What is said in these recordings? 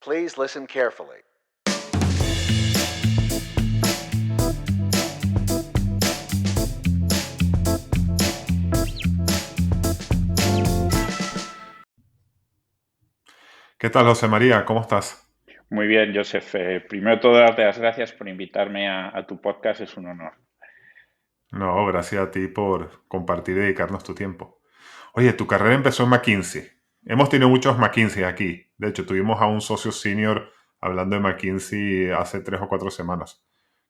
Please listen carefully. ¿Qué tal, José María? ¿Cómo estás? Muy bien, Joseph. Primero de todo, darte las gracias por invitarme a tu podcast, es un honor. No, gracias a ti por compartir y dedicarnos tu tiempo. Oye, tu carrera empezó en McKinsey. Hemos tenido muchos McKinsey aquí. De hecho, tuvimos a un socio senior hablando de McKinsey hace 3 o 4 semanas.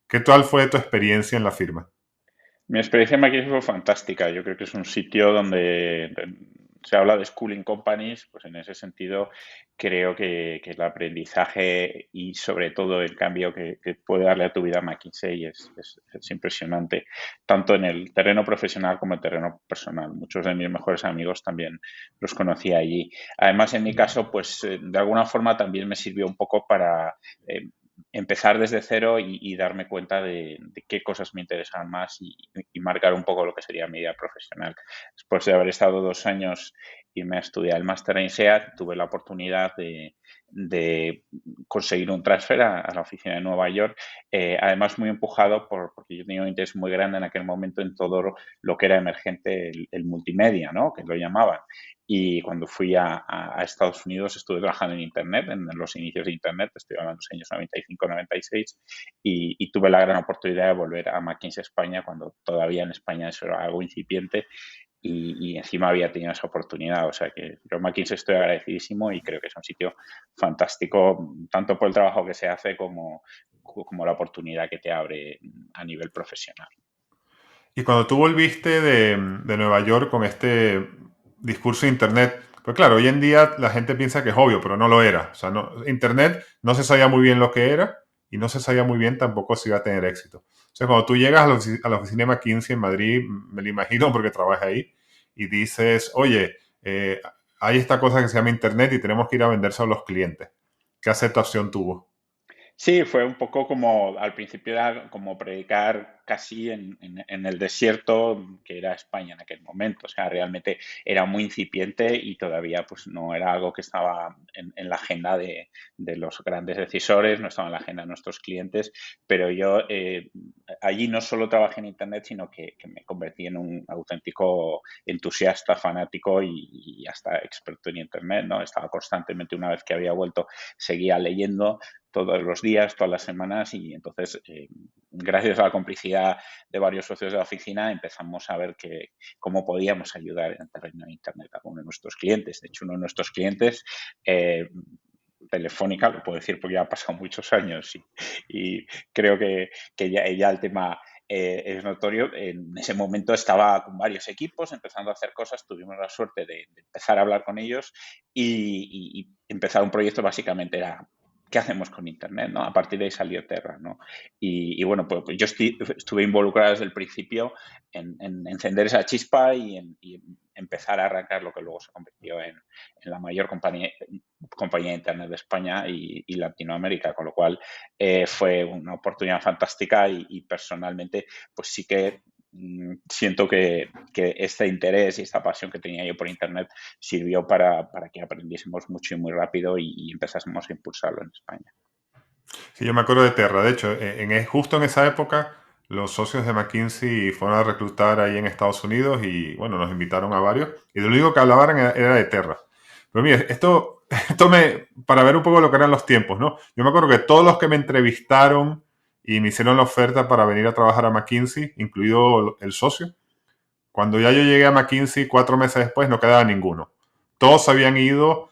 ¿Qué tal fue tu experiencia en la firma? Mi experiencia en McKinsey fue fantástica. Yo creo que es un sitio donde se habla de schooling companies, pues en ese sentido creo que el aprendizaje y sobre todo el cambio que puede darle a tu vida McKinsey es impresionante, tanto en el terreno profesional como en el terreno personal. Muchos de mis mejores amigos también los conocí allí. Además, en mi caso, pues de alguna forma también me sirvió un poco para empezar desde cero y darme cuenta de qué cosas me interesan más y marcar un poco lo que sería mi vida profesional. Después de haber estado 2 años y me estudié el máster en SEAT, tuve la oportunidad de conseguir un transfer a la oficina de Nueva York, además muy empujado porque yo tenía un interés muy grande en aquel momento en todo lo que era emergente, el multimedia, ¿no? Que lo llamaban. Y cuando fui a Estados Unidos estuve trabajando en Internet, en los inicios de Internet, estoy hablando de los años 95-96, y tuve la gran oportunidad de volver a McKinsey España cuando todavía en España eso era algo incipiente y encima había tenido esa oportunidad. O sea que yo a McKinsey estoy agradecidísimo y creo que es un sitio fantástico, tanto por el trabajo que se hace como la oportunidad que te abre a nivel profesional. Y cuando tú volviste de Nueva York con este discurso de Internet, pues claro, hoy en día la gente piensa que es obvio, pero no lo era. O sea, Internet no se sabía muy bien lo que era y no se sabía muy bien tampoco si iba a tener éxito. O sea, cuando tú llegas a la oficina de McKinsey en Madrid, me lo imagino porque trabajas ahí, y dices, oye, hay esta cosa que se llama Internet y tenemos que ir a vendérselo a los clientes. ¿Qué aceptación tuvo? Sí, fue un poco como, al principio era como predicar casi en el desierto que era España en aquel momento. O sea, realmente era muy incipiente y todavía pues no era algo que estaba en la agenda de los grandes decisores, no estaba en la agenda de nuestros clientes, pero yo allí no solo trabajé en Internet, sino que me convertí en un auténtico entusiasta, fanático y hasta experto en Internet, ¿no? Estaba constantemente, una vez que había vuelto, seguía leyendo todos los días, todas las semanas y entonces, gracias a la complicidad de varios socios de la oficina, empezamos a ver cómo podíamos ayudar en el terreno de Internet a uno de nuestros clientes. De hecho, uno de nuestros clientes, eh, Telefónica, lo puedo decir porque ya han pasado muchos años y creo que ya el tema es notorio. En ese momento estaba con varios equipos empezando a hacer cosas, tuvimos la suerte de empezar a hablar con ellos y empezar un proyecto básicamente era ¿qué hacemos con Internet? ¿No? A partir de ahí salió Terra, ¿no? Y bueno, pues yo estuve involucrado desde el principio en encender esa chispa y empezar a arrancar lo que luego se convirtió en la mayor compañía de Internet de España y Latinoamérica, con lo cual fue una oportunidad fantástica y personalmente pues sí que siento que este interés y esta pasión que tenía yo por Internet sirvió para que aprendiésemos mucho y muy rápido y empezásemos a impulsarlo en España. Sí, yo me acuerdo de Terra. De hecho, justo en esa época, los socios de McKinsey fueron a reclutar ahí en Estados Unidos y, bueno, nos invitaron a varios. Y lo único que hablaban era de Terra. Pero mire, para ver un poco lo que eran los tiempos, ¿no? Yo me acuerdo que todos los que me entrevistaron y me hicieron la oferta para venir a trabajar a McKinsey, incluido el socio, cuando ya yo llegué a McKinsey 4 meses después, no quedaba ninguno. Todos habían ido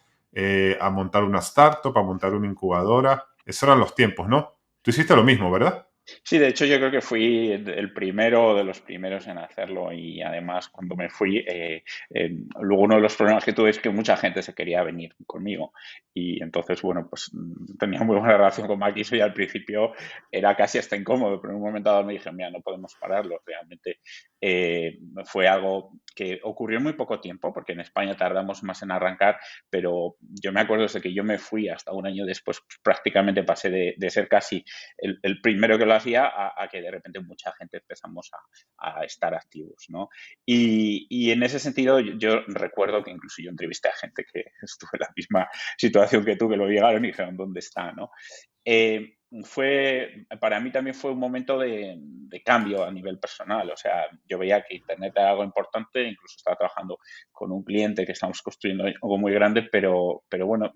a montar una startup, a montar una incubadora. Esos eran los tiempos, ¿no? Tú hiciste lo mismo, ¿verdad? Sí, de hecho yo creo que fui el primero de los primeros en hacerlo y además cuando me fui, luego uno de los problemas que tuve es que mucha gente se quería venir conmigo y entonces, bueno, pues tenía muy buena relación con Maquis y al principio era casi hasta incómodo, pero en un momento dado me dije, mira, no podemos pararlo, realmente fue algo que ocurrió en muy poco tiempo porque en España tardamos más en arrancar, pero yo me acuerdo desde que yo me fui hasta un año después, pues, prácticamente pasé de ser casi el primero que lo hacía a que de repente mucha gente empezamos a estar activos, ¿no? Y en ese sentido yo recuerdo que incluso yo entrevisté a gente que estuvo en la misma situación que tú, que lo llegaron y dijeron, ¿dónde está, no? Para mí también fue un momento de cambio a nivel personal. O sea, yo veía que Internet era algo importante, incluso estaba trabajando con un cliente que estamos construyendo algo muy grande, pero bueno,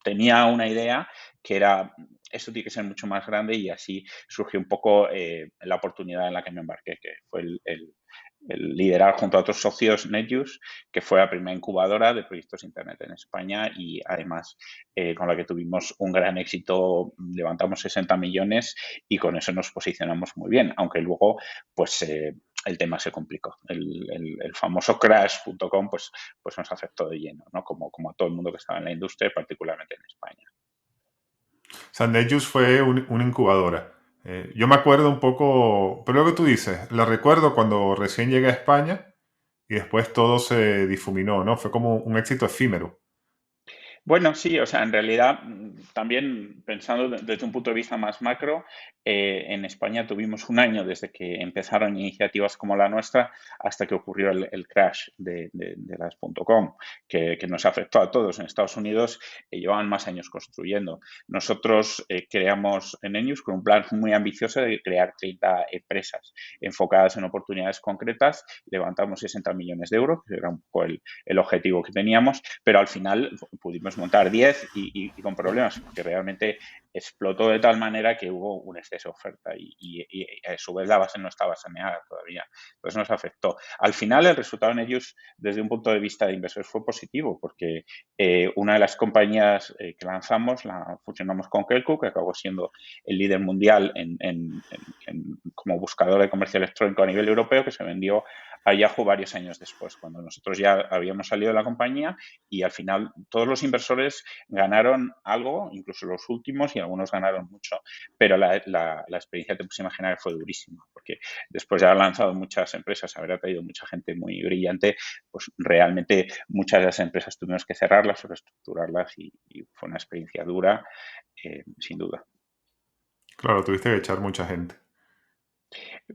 tenía una idea que era, esto tiene que ser mucho más grande y así surgió un poco la oportunidad en la que me embarqué, que fue el liderar junto a otros socios NetJus, que fue la primera incubadora de proyectos Internet en España y además con la que tuvimos un gran éxito, levantamos 60 millones y con eso nos posicionamos muy bien, aunque luego pues el tema se complicó. El famoso crash.com pues nos afectó de lleno, ¿no? Como a todo el mundo que estaba en la industria, particularmente en España. O sea, Netjuice fue una incubadora. Yo me acuerdo un poco, pero lo que tú dices, la recuerdo cuando recién llegué a España y después todo se difuminó, ¿no? Fue como un éxito efímero. Bueno, sí, o sea, en realidad también pensando desde un punto de vista más macro, en España tuvimos un año desde que empezaron iniciativas como la nuestra hasta que ocurrió el crash de las .com, que nos afectó a todos. En Estados Unidos llevaban más años construyendo. Nosotros creamos en Enius con un plan muy ambicioso de crear 30 empresas enfocadas en oportunidades concretas. Levantamos 60 millones de euros, que era un poco el objetivo que teníamos, pero al final pudimos montar 10 y con problemas, porque realmente explotó de tal manera que hubo un exceso de oferta y a su vez la base no estaba saneada todavía. Entonces nos afectó. Al final el resultado en ellos desde un punto de vista de inversores fue positivo, porque una de las compañías que lanzamos la fusionamos con Kelco, que acabó siendo el líder mundial como buscador de comercio electrónico a nivel europeo, que se vendió a Yahoo varios años después, cuando nosotros ya habíamos salido de la compañía y al final todos los inversores ganaron algo, incluso los últimos, y algunos ganaron mucho, pero la experiencia, te puedes imaginar, fue durísima, porque después de haber lanzado muchas empresas, haber atraído mucha gente muy brillante, pues realmente muchas de las empresas tuvimos que cerrarlas o reestructurarlas y fue una experiencia dura, sin duda. Claro, tuviste que echar mucha gente.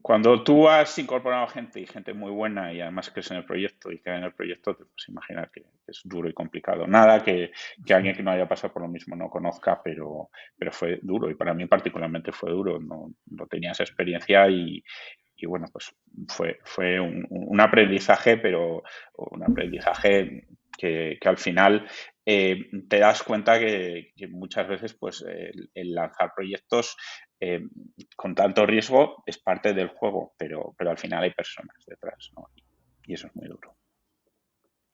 Cuando tú has incorporado gente y gente muy buena y además crees en el proyecto y queda en el proyecto, te puedes imaginar que es duro y complicado. Nada que alguien que no haya pasado por lo mismo no conozca, pero fue duro y para mí particularmente fue duro. No tenía esa experiencia y bueno, pues fue un aprendizaje, pero un aprendizaje que al final te das cuenta que muchas veces pues el lanzar proyectos eh, con tanto riesgo es parte del juego, pero al final hay personas detrás, ¿no? Y eso es muy duro.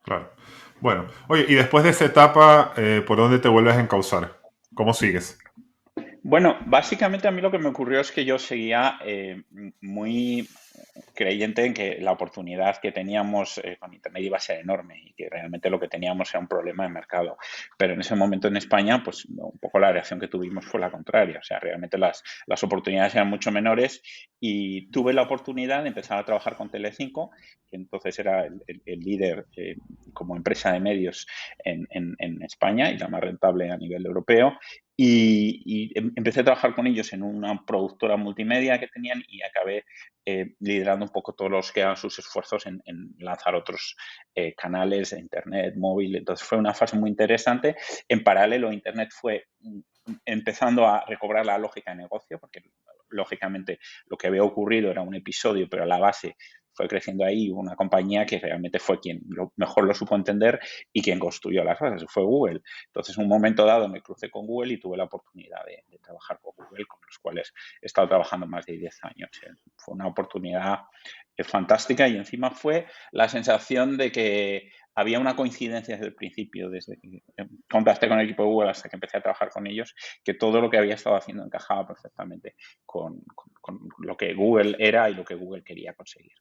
Claro. Bueno, oye, y después de esa etapa, ¿por dónde te vuelves a encauzar? ¿Cómo sigues? Bueno, básicamente a mí lo que me ocurrió es que yo seguía muy creyente en que la oportunidad que teníamos con Internet iba a ser enorme y que realmente lo que teníamos era un problema de mercado. Pero en ese momento en España, pues un poco la reacción que tuvimos fue la contraria. O sea, realmente las oportunidades eran mucho menores y tuve la oportunidad de empezar a trabajar con Telecinco, que entonces era el líder como empresa de medios en España y la más rentable a nivel europeo. Y empecé a trabajar con ellos en una productora multimedia que tenían y acabé liderando un poco todos los que eran sus esfuerzos en lanzar otros canales de Internet, móvil. Entonces fue una fase muy interesante. En paralelo, Internet fue empezando a recobrar la lógica de negocio, porque lógicamente lo que había ocurrido era un episodio, pero la base fue creciendo ahí una compañía que realmente fue quien mejor lo supo entender y quien construyó las bases, fue Google. Entonces, en un momento dado me crucé con Google y tuve la oportunidad de trabajar con Google, con los cuales he estado trabajando más de 10 años. Fue una oportunidad fantástica y encima fue la sensación de que había una coincidencia desde el principio, desde que contacté con el equipo de Google hasta que empecé a trabajar con ellos, que todo lo que había estado haciendo encajaba perfectamente con lo que Google era y lo que Google quería conseguir.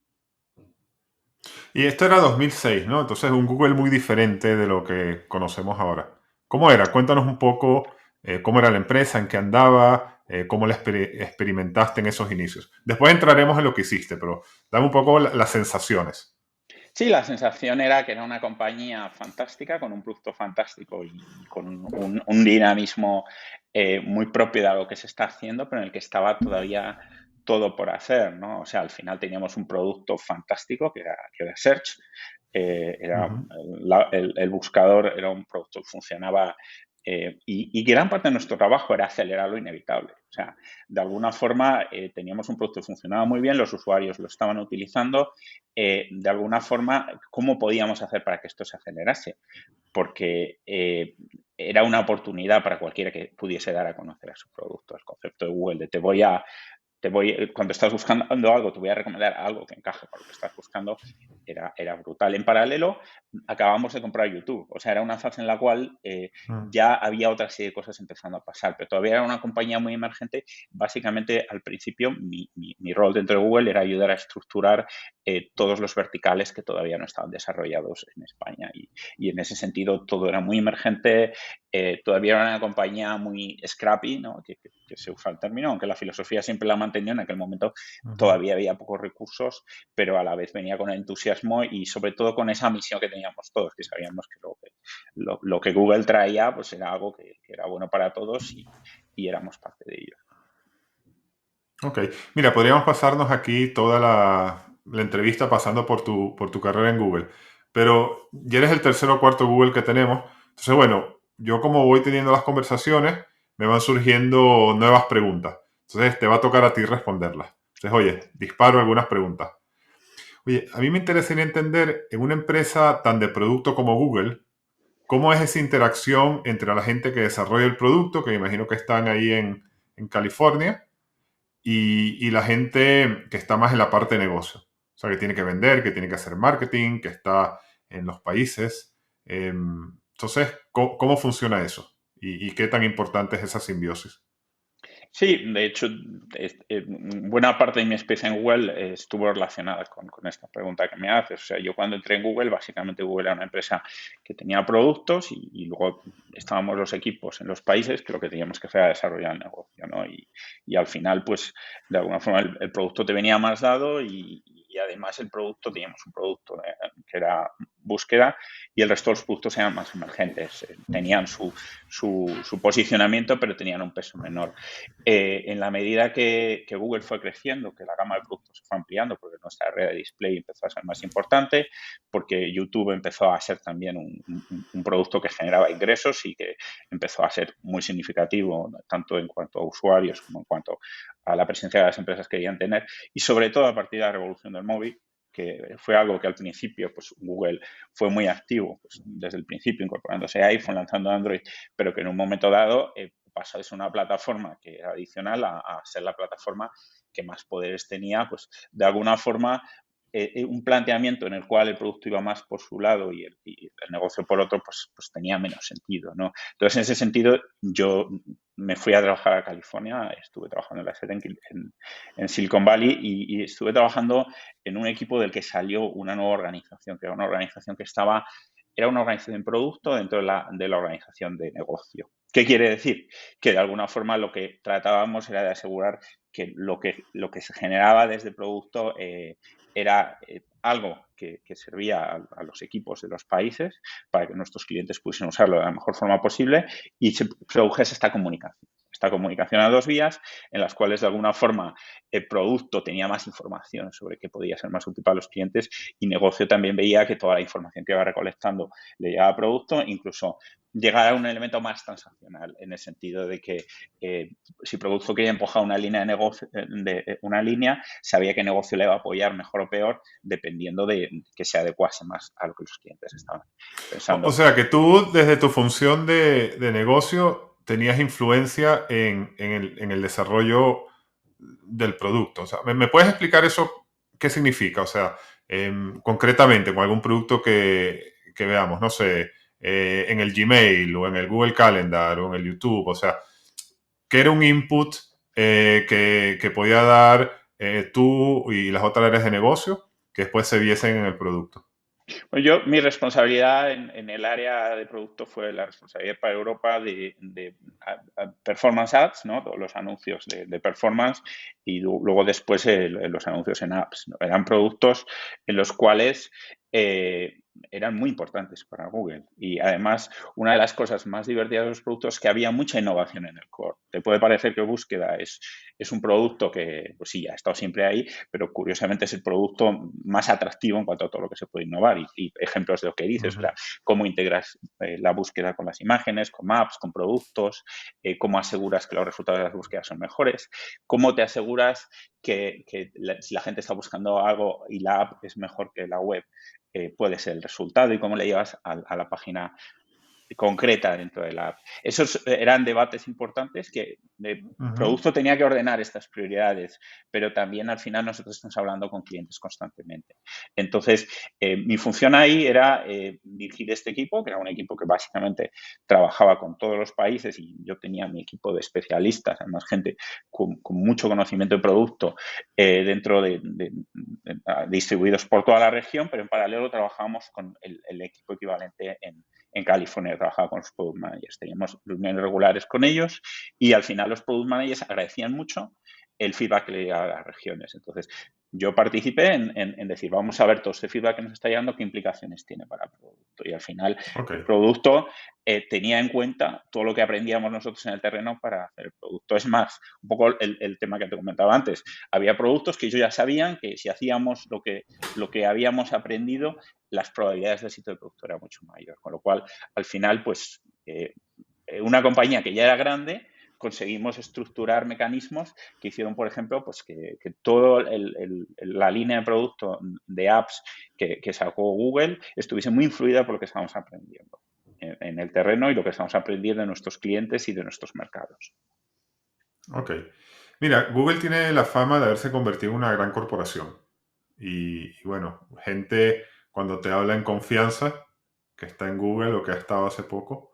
Y esto era 2006, ¿no? Entonces un Google muy diferente de lo que conocemos ahora. ¿Cómo era? Cuéntanos un poco cómo era la empresa, en qué andaba, cómo la experimentaste en esos inicios. Después entraremos en lo que hiciste, pero dame un poco las sensaciones. Sí, la sensación era que era una compañía fantástica, con un producto fantástico y con un dinamismo muy propio de algo que se está haciendo, pero en el que estaba todavía todo por hacer, ¿no? O sea, al final teníamos un producto fantástico que era Search. Ujú, El buscador era un producto que funcionaba, y gran parte de nuestro trabajo era acelerar lo inevitable. O sea, de alguna forma teníamos un producto que funcionaba muy bien, los usuarios lo estaban utilizando. De alguna forma, ¿cómo podíamos hacer para que esto se acelerase? Porque era una oportunidad para cualquiera que pudiese dar a conocer a su producto. El concepto de Google de cuando estás buscando algo, te voy a recomendar algo que encaje con lo que estás buscando, era brutal. En paralelo, acabamos de comprar YouTube. O sea, era una fase en la cual mm. ya había otra serie de cosas empezando a pasar, pero todavía era una compañía muy emergente. Básicamente, al principio, mi rol dentro de Google era ayudar a estructurar todos los verticales que todavía no estaban desarrollados en España. Y en ese sentido, todo era muy emergente. Todavía era una compañía muy scrappy, ¿no? Que se usa el término, aunque la filosofía siempre la mantenió. En aquel momento Ujú. todavía había pocos recursos, pero a la vez venía con entusiasmo y sobre todo con esa misión que teníamos todos, que sabíamos que lo que Google traía pues era algo que era bueno para todos, y éramos parte de ello. Ok, mira, podríamos pasarnos aquí toda la entrevista pasando por tu carrera en Google, pero ya eres el tercero o cuarto Google que tenemos. Entonces, bueno, yo como voy teniendo las conversaciones, me van surgiendo nuevas preguntas. Entonces, te va a tocar a ti responderlas. Entonces, oye, disparo algunas preguntas. Oye, a mí me interesaría entender en una empresa tan de producto como Google, ¿cómo es esa interacción entre la gente que desarrolla el producto, que me imagino que están ahí en California, y la gente que está más en la parte de negocio? O sea, que tiene que vender, que tiene que hacer marketing, que está en los países. Entonces, ¿cómo funciona eso? ¿Y qué tan importante es esa simbiosis? Sí, de hecho, buena parte de mi experiencia en Google estuvo relacionada con esta pregunta que me haces. O sea, yo cuando entré en Google, básicamente Google era una empresa que tenía productos, y luego estábamos los equipos en los países que lo que teníamos que hacer era desarrollar el negocio, ¿no? Y al final, pues, de alguna forma el producto te venía más dado, y además teníamos un producto que era búsqueda, y el resto de los productos eran más emergentes. Tenían su posicionamiento, pero tenían un peso menor. En la medida que Google fue creciendo, que la gama de productos se fue ampliando, porque nuestra red de display empezó a ser más importante, porque YouTube empezó a ser también un producto que generaba ingresos y que empezó a ser muy significativo, tanto en cuanto a usuarios como en cuanto a la presencia de las empresas que querían tener, y sobre todo a partir de la revolución del móvil, que fue algo que al principio pues Google fue muy activo, pues, desde el principio, incorporándose a iPhone, lanzando Android, pero que en un momento dado pasó de ser una plataforma que era adicional a ser la plataforma que más poderes tenía. Pues de alguna forma un planteamiento en el cual el producto iba más por su lado y el negocio por otro, pues tenía menos sentido, ¿no? Entonces, en ese sentido, yo me fui a trabajar a California. Estuve trabajando en la sede en Silicon Valley, y estuve trabajando en un equipo del que salió una nueva organización, que era una organización era una organización de producto dentro de la organización de negocio. ¿Qué quiere decir? Que de alguna forma lo que tratábamos era de asegurar que lo que se generaba desde el producto era algo que servía a los equipos de los países para que nuestros clientes pudiesen usarlo de la mejor forma posible, y se produjese esta comunicación. Esta comunicación a dos vías, en las cuales de alguna forma el producto tenía más información sobre qué podía ser más útil para los clientes, y negocio también veía que toda la información que iba recolectando le llegaba al producto, incluso llegar a un elemento más transaccional, en el sentido de que si producto quería empujar una línea de negocio, una línea, sabía qué negocio le iba a apoyar mejor o peor, dependiendo de que se adecuase más a lo que los clientes estaban O pensando. sea, que tú desde tu función de negocio tenías influencia en el desarrollo del producto. O sea, ¿me puedes explicar eso? ¿Qué significa? O sea, concretamente con algún producto que veamos, no sé, en el Gmail o en el Google Calendar o en el YouTube. O sea, ¿qué era un input que podía dar tú y las otras áreas de negocio que después se viesen en el producto? Bueno, mi responsabilidad en el área de producto fue la responsabilidad para Europa de performance ads, ¿no? Todos los anuncios de performance, y luego después los anuncios en apps, ¿no? Eran productos en los cuales eran muy importantes para Google. Y además, una de las cosas más divertidas de los productos es que había mucha innovación en el core. Te puede parecer que búsqueda es un producto que, pues sí, ha estado siempre ahí, pero curiosamente es el producto más atractivo en cuanto a todo lo que se puede innovar. Y ejemplos de lo que dices, o Ujú. sea, cómo integras la búsqueda con las imágenes, con maps, con productos, cómo aseguras que los resultados de las búsquedas son mejores, cómo te aseguras que si la gente está buscando algo y la app es mejor que la web, puede ser el resultado y cómo le llevas a la página concreta dentro de la app. Esos eran debates importantes que el Ujú. producto tenía que ordenar estas prioridades, pero también al final nosotros estamos hablando con clientes constantemente. Entonces, mi función ahí era dirigir este equipo, que era un equipo que básicamente trabajaba con todos los países y yo tenía mi equipo de especialistas, además gente con mucho conocimiento de producto dentro de distribuidos por toda la región, pero en paralelo trabajábamos con el equipo equivalente en California, trabajaba con los product managers, teníamos reuniones regulares con ellos y al final los product managers agradecían mucho el feedback que le llegaba a las regiones. Entonces, yo participé en decir, vamos a ver todo este feedback que nos está llegando, qué implicaciones tiene para el producto. Y al final, Ok, el producto tenía en cuenta todo lo que aprendíamos nosotros en el terreno para hacer el producto. Es más, un poco el tema que te comentaba antes, había productos que yo ya sabían que si hacíamos lo que habíamos aprendido, las probabilidades de éxito del producto era mucho mayor. Con lo cual, al final, pues una compañía que ya era grande, conseguimos estructurar mecanismos que hicieron, por ejemplo, pues que toda la línea de producto de apps que sacó Google estuviese muy influida por lo que estábamos aprendiendo en el terreno y lo que estamos aprendiendo de nuestros clientes y de nuestros mercados. ok. Mira, Google tiene la fama de haberse convertido en una gran corporación. Y bueno, gente cuando te habla en confianza, que está en Google o que ha estado hace poco,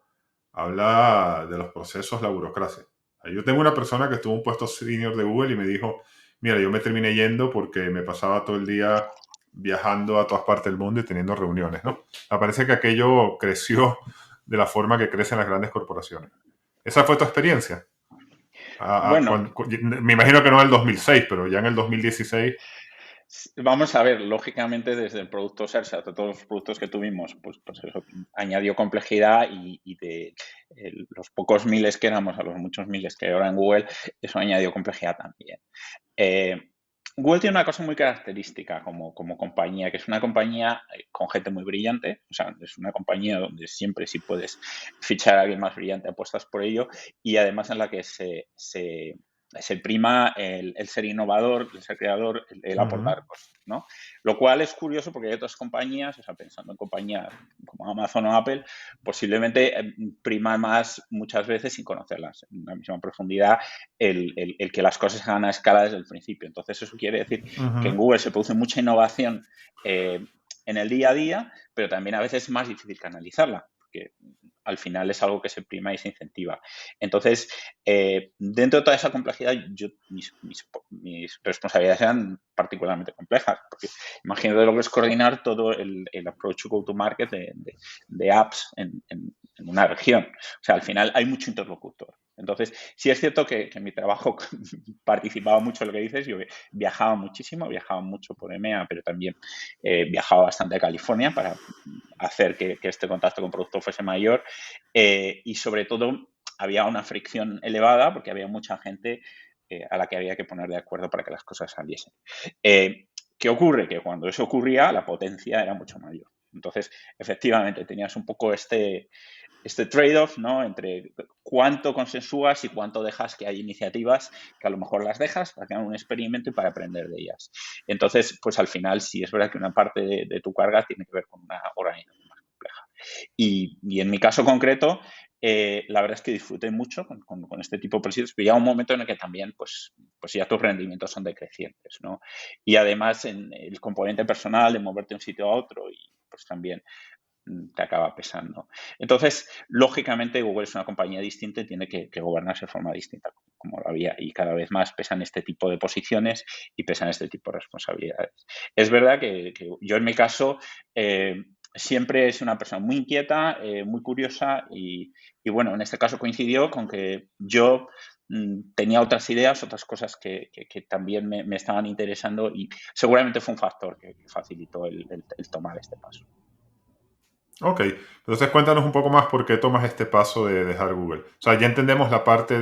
habla de los procesos, la burocracia. Yo tengo una persona que estuvo en un puesto senior de Google y me dijo, mira, yo me terminé yendo porque me pasaba todo el día viajando a todas partes del mundo y teniendo reuniones, ¿no? Me parece que aquello creció de la forma que crecen las grandes corporaciones. ¿Esa fue tu experiencia? Bueno, Me imagino que no en el 2006, pero ya en el 2016. vamos a ver, lógicamente desde el producto Sersa, de todos los productos que tuvimos, pues eso añadió complejidad y de los pocos miles que éramos a los muchos miles que hay ahora en Google, eso añadió complejidad también. Eh, Google tiene una cosa muy característica como compañía, que es una compañía con gente muy brillante, o sea, es una compañía donde siempre si puedes fichar a alguien más brillante apuestas por ello y además en la que se prima el ser innovador, el ser creador, el Ujú. aportar cosas, ¿no? Lo cual es curioso porque hay otras compañías, o sea, pensando en compañías como Amazon o Apple, posiblemente prima más muchas veces sin conocerlas en la misma profundidad el que las cosas se hagan a escala desde el principio. Entonces, eso quiere decir que en Ujú. Google se produce mucha innovación en el día a día, pero también a veces es más difícil canalizarla, porque al final es algo que se prima y se incentiva. Entonces, dentro de toda esa complejidad, mis responsabilidades eran particularmente complejas, porque imagínate lo que es coordinar todo el approach to go-to-market de apps en una región. O sea, al final hay mucho interlocutor. Entonces, sí es cierto que mi trabajo participaba mucho en lo que dices. Yo viajaba muchísimo, viajaba mucho por EMEA, pero también viajaba bastante a California para hacer que este contacto con producto fuese mayor. Y sobre todo, había una fricción elevada porque había mucha gente a la que había que poner de acuerdo para que las cosas saliesen. ¿Qué ocurre? Que cuando eso ocurría, la potencia era mucho mayor. Entonces, efectivamente, tenías un poco este trade-off, ¿no? Entre cuánto consensúas y cuánto dejas que hay iniciativas que a lo mejor las dejas para que hagan un experimento y para aprender de ellas. Entonces, pues al final sí es verdad que una parte de tu carga tiene que ver con una organización más compleja. Y en mi caso concreto, la verdad es que disfruté mucho con este tipo de proyectos, pero ya un momento en el que también, pues ya tus rendimientos son decrecientes, ¿no? Y además en el componente personal de moverte de un sitio a otro y pues también te acaba pesando. Entonces, lógicamente, Google es una compañía distinta y tiene que gobernarse de forma distinta, como lo había, y cada vez más pesan este tipo de posiciones y pesan este tipo de responsabilidades. Es verdad que yo, en mi caso, siempre he sido una persona muy inquieta, muy curiosa y, bueno, en este caso coincidió con que yo tenía otras ideas, otras cosas que también me estaban interesando y seguramente fue un factor que facilitó el tomar este paso. Ok, entonces cuéntanos un poco más por qué tomas este paso de dejar Google. O sea, ya entendemos la parte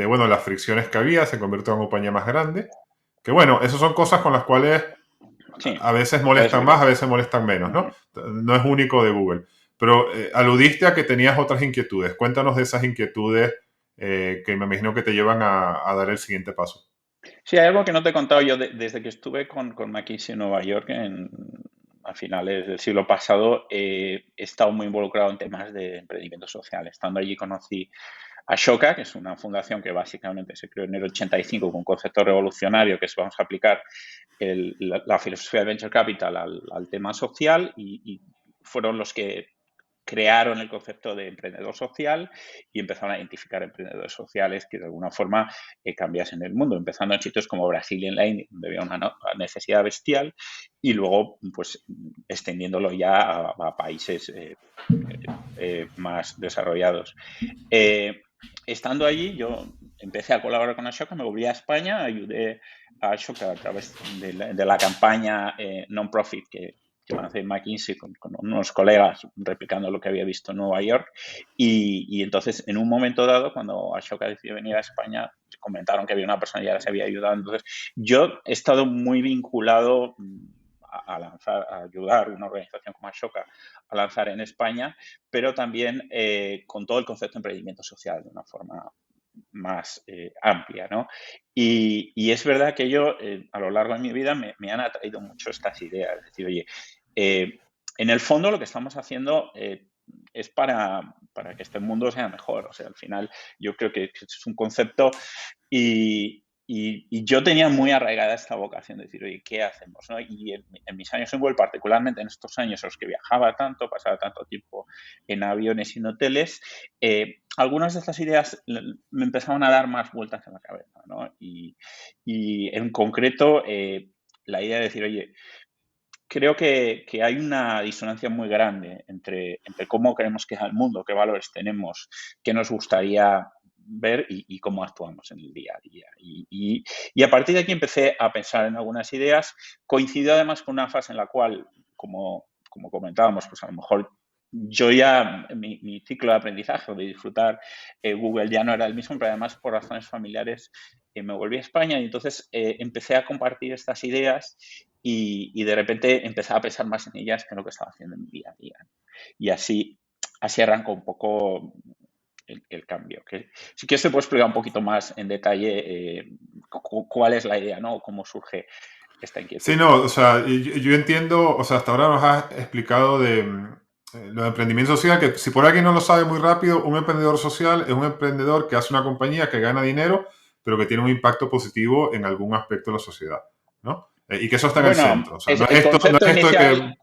bueno, las fricciones que había, se convirtió en una compañía más grande. Que bueno, esas son cosas con las cuales Sí, a veces puedes molestan más, vivir. a veces molestan menos, ¿no? Ujú. No es único de Google. Pero aludiste a que tenías otras inquietudes. Cuéntanos de esas inquietudes que me imagino que te llevan a dar el siguiente paso. Sí, hay algo que no te he contado yo desde que estuve con McKinsey en Nueva York a finales del siglo pasado. He estado muy involucrado en temas de emprendimiento social. Estando allí conocí Ashoka, que es una fundación que básicamente se creó en el 85 con un concepto revolucionario que es vamos a aplicar la filosofía de Venture Capital al tema social y fueron los que crearon el concepto de emprendedor social y empezaron a identificar emprendedores sociales que de alguna forma cambiasen el mundo, empezando en sitios como Brasil y en la India, donde había una necesidad bestial, y luego pues extendiéndolo ya a países más desarrollados. Eh, Estando allí, yo empecé a colaborar con Ashoka, me volví a España, ayudé a Ashoka a través de la campaña non-profit que lancé en McKinsey con unos colegas replicando lo que había visto en Nueva York. Y entonces, en un momento dado, cuando Ashoka decidió venir a España, comentaron que había una persona que ya les había ayudado. Entonces, yo he estado muy vinculado a lanzar, a ayudar a una organización como Ashoka a lanzar en España, pero también con todo el concepto de emprendimiento social de una forma más amplia, ¿no? Y es verdad que yo a lo largo de mi vida me han atraído mucho estas ideas, es decir, oye, eh, en el fondo lo que estamos haciendo es para que este mundo sea mejor, o sea, al final yo creo que es un concepto y yo tenía muy arraigada esta vocación de decir, oye, ¿qué hacemos? ¿No? Y en mis años en Google, particularmente en estos años en los que viajaba tanto, pasaba tanto tiempo en aviones y en hoteles, algunas de estas ideas me empezaban a dar más vueltas en la cabeza, ¿no? Y en concreto, la idea de decir, oye, creo que hay una disonancia muy grande entre cómo queremos que sea el mundo, qué valores tenemos, qué nos gustaría ver y cómo actuamos en el día a día. Y a partir de aquí empecé a pensar en algunas ideas. Coincidió además con una fase en la cual, como comentábamos, pues a lo mejor yo ya, mi ciclo de aprendizaje o de disfrutar Google ya no era el mismo, pero además por razones familiares me volví a España y entonces empecé a compartir estas ideas y de repente empezaba a pensar más en ellas que en lo que estaba haciendo en mi día a día. Y así arrancó un poco el cambio. Que, si quieres te puedo explicar un poquito más en detalle cuál es la idea, ¿no? Cómo surge esta Sí, inquietud. no, o sea, yo entiendo, o sea, hasta ahora nos has explicado de lo de emprendimiento social, que si por alguien no lo sabe muy rápido, un emprendedor social es un emprendedor que hace una compañía que gana dinero, pero que tiene un impacto positivo en algún aspecto de la sociedad, ¿no? Y que eso está en el Bueno, centro. O sea, es, no es esto, no es esto de que...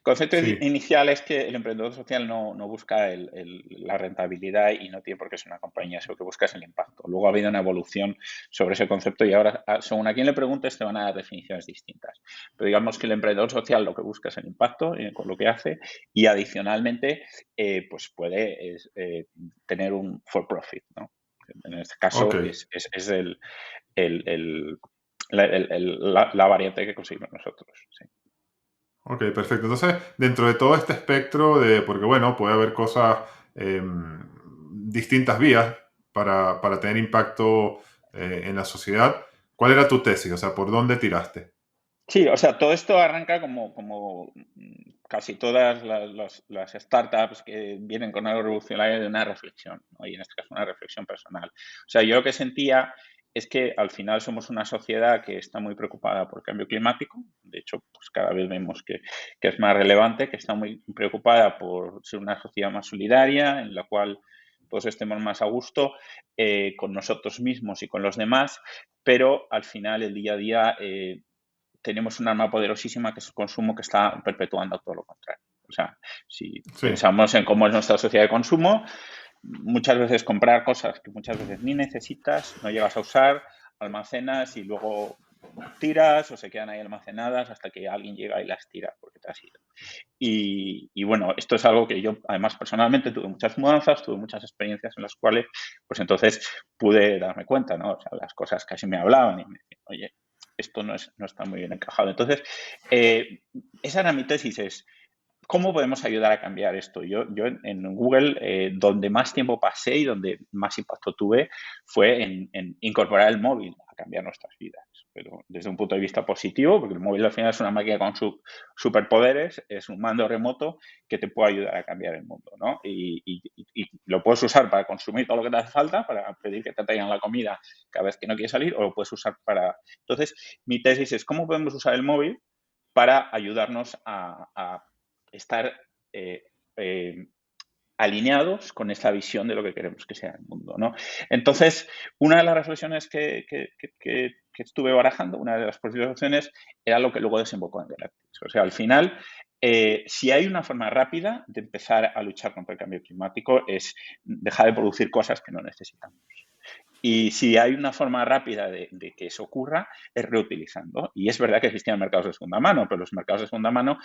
concepto Sí, inicial es que el emprendedor social no busca la rentabilidad y no tiene por qué ser una compañía, sino que busca es el impacto. Luego ha habido una evolución sobre ese concepto y ahora, según a quien le preguntes, te van a dar definiciones distintas. Pero digamos que el emprendedor social lo que busca es el impacto con lo que hace y adicionalmente pues puede tener un for profit, ¿no? En este ok, caso es el- la variante que conseguimos nosotros. Sí. ok, perfecto. Entonces, dentro de todo este espectro de, porque bueno, puede haber cosas, distintas vías para tener impacto en la sociedad. ¿Cuál era tu tesis? O sea, ¿por dónde tiraste? Sí, o sea, todo esto arranca como casi todas las startups que vienen con algo revolucionario de una reflexión, ¿no? Y en este caso una reflexión personal. O sea, yo lo que sentía es que al final somos una sociedad que está muy preocupada por el cambio climático. De hecho, pues cada vez vemos que es más relevante, que está muy preocupada por ser una sociedad más solidaria, en la cual todos estemos más a gusto con nosotros mismos y con los demás, pero al final el día a día tenemos un arma poderosísima que es el consumo que está perpetuando todo lo contrario. O sea, si Sí, pensamos en cómo es nuestra sociedad de consumo, muchas veces comprar cosas que muchas veces ni necesitas, no llegas a usar, almacenas y luego tiras o se quedan ahí almacenadas hasta que alguien llega y las tira porque te has ido. Y bueno, esto es algo que yo además personalmente tuve muchas mudanzas, tuve muchas experiencias en las cuales pues entonces pude darme cuenta, ¿no? O sea, las cosas casi me hablaban y me decían, oye, esto no está muy bien encajado. Entonces, esa era mi tesis, es ¿cómo podemos ayudar a cambiar esto? Yo en Google, donde más tiempo pasé y donde más impacto tuve fue en incorporar el móvil a cambiar nuestras vidas. Pero desde un punto de vista positivo, porque el móvil al final es una máquina con superpoderes, es un mando remoto que te puede ayudar a cambiar el mundo, ¿no? Y lo puedes usar para consumir todo lo que te hace falta, para pedir que te traigan la comida cada vez que no quieres salir, o lo puedes usar para... Entonces, mi tesis es cómo podemos usar el móvil para ayudarnos a estar eh, eh, alineados con esa visión de lo que queremos que sea el mundo, ¿no? Entonces, una de las reflexiones que estuve barajando, una de las posibles opciones, era lo que luego desembocó en Galactics. O sea, al final, si hay una forma rápida de empezar a luchar contra el cambio climático es dejar de producir cosas que no necesitamos. Y si hay una forma rápida de que eso ocurra, es reutilizando. Y es verdad que existían mercados de segunda mano, pero los mercados de segunda mano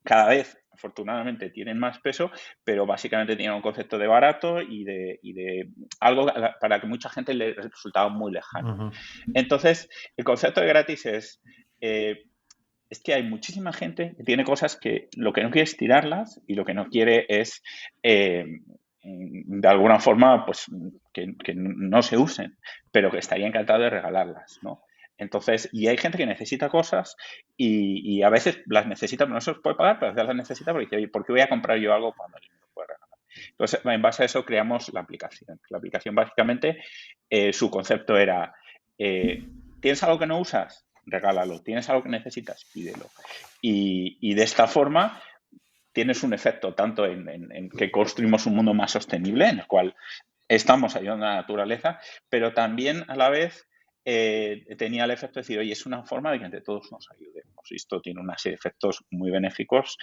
cada vez, afortunadamente, tienen más peso, pero básicamente tienen un concepto de barato y de algo para que mucha gente le resultaba muy lejano. Ujú. Entonces, el concepto de gratis es que hay muchísima gente que tiene cosas que lo que no quiere es tirarlas y lo que no quiere es, de alguna forma, pues que no se usen, pero que estaría encantado de regalarlas, ¿no? Entonces, y hay gente que necesita cosas y a veces las necesita, pero no se los puede pagar, pero a veces las necesita porque dice, oye, ¿por qué voy a comprar yo algo cuando alguien me lo puede regalar? Entonces, en base a eso creamos la aplicación. La aplicación básicamente, su concepto era, ¿tienes algo que no usas? Regálalo. ¿Tienes algo que necesitas? Pídelo. Y de esta forma tienes un efecto tanto en que construimos un mundo más sostenible, en el cual estamos ayudando a la naturaleza, pero también a la vez tenía el efecto de decir, oye, es una forma de que entre todos nos ayudemos. Y esto tiene una serie de efectos muy benéficos.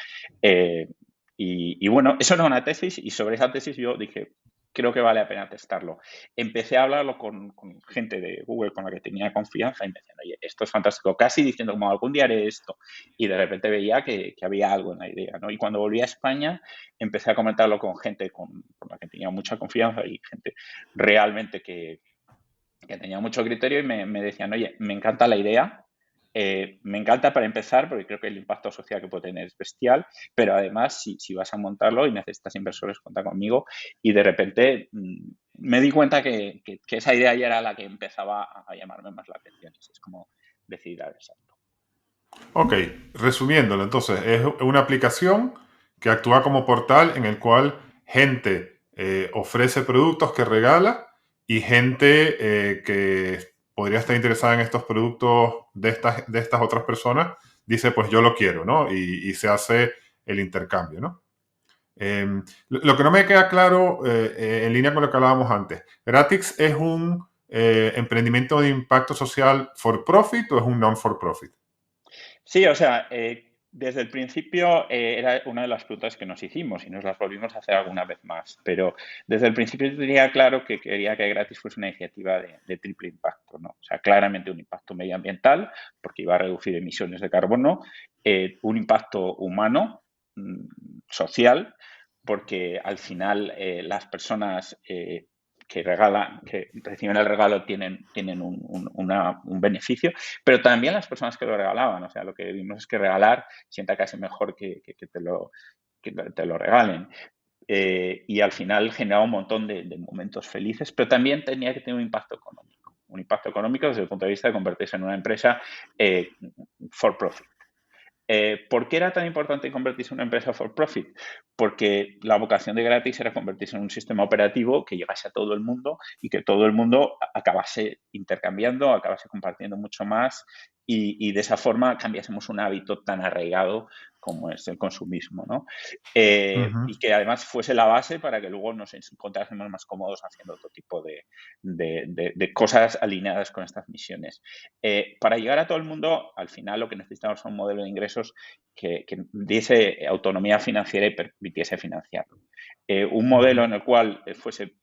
Y bueno, eso era una tesis y sobre esa tesis yo dije, creo que vale la pena testarlo. Empecé a hablarlo con gente de Google con la que tenía confianza y me decían, oye, esto es fantástico, casi diciendo como algún día haré esto. Y de repente veía que había algo en la idea, ¿no? Y cuando volví a España empecé a comentarlo con gente con la que tenía mucha confianza y gente realmente que tenía mucho criterio y me decían, oye, me encanta la idea, me encanta para empezar, porque creo que el impacto social que puede tener es bestial, pero además, si vas a montarlo y necesitas inversores, cuenta conmigo. Y de repente me di cuenta que esa idea ya era la que empezaba a llamarme más la atención. Es como decidir dar el salto. Ok, resumiéndolo, entonces es una aplicación que actúa como portal en el cual gente ofrece productos que regala y gente que podría estar interesada en estos productos de estas otras personas dice, pues yo lo quiero, ¿no? Y se hace el intercambio, ¿no? Lo que no me queda claro, en línea con lo que hablábamos antes, ¿Gratix es un emprendimiento de impacto social for profit o es un non for profit? Sí, o sea, desde el principio era una de las preguntas que nos hicimos y nos las volvimos a hacer alguna vez más, pero desde el principio tenía claro que quería que Gratis fuese una iniciativa de triple impacto, ¿no? O sea, claramente un impacto medioambiental, porque iba a reducir emisiones de carbono, un impacto humano, social, porque al final las personas que regalan, que reciben el regalo tienen un beneficio, pero también las personas que lo regalaban. O sea, lo que vimos es que regalar sienta casi mejor que te lo regalen. Y al final generaba un montón de momentos felices, pero también tenía que tener un impacto económico. Un impacto económico desde el punto de vista de convertirse en una empresa for profit. ¿Por qué era tan importante convertirse en una empresa for profit? Porque la vocación de Gratis era convertirse en un sistema operativo que llegase a todo el mundo y que todo el mundo acabase intercambiando, acabase compartiendo mucho más y de esa forma cambiásemos un hábito tan arraigado como es el consumismo, ¿no? Ujú. Y que además fuese la base para que luego nos encontrásemos más cómodos haciendo otro tipo de cosas alineadas con estas misiones. Para llegar a todo el mundo, al final lo que necesitamos es un modelo de ingresos que diese autonomía financiera y permitiese financiarlo. Un modelo Ujú. en el cual fuese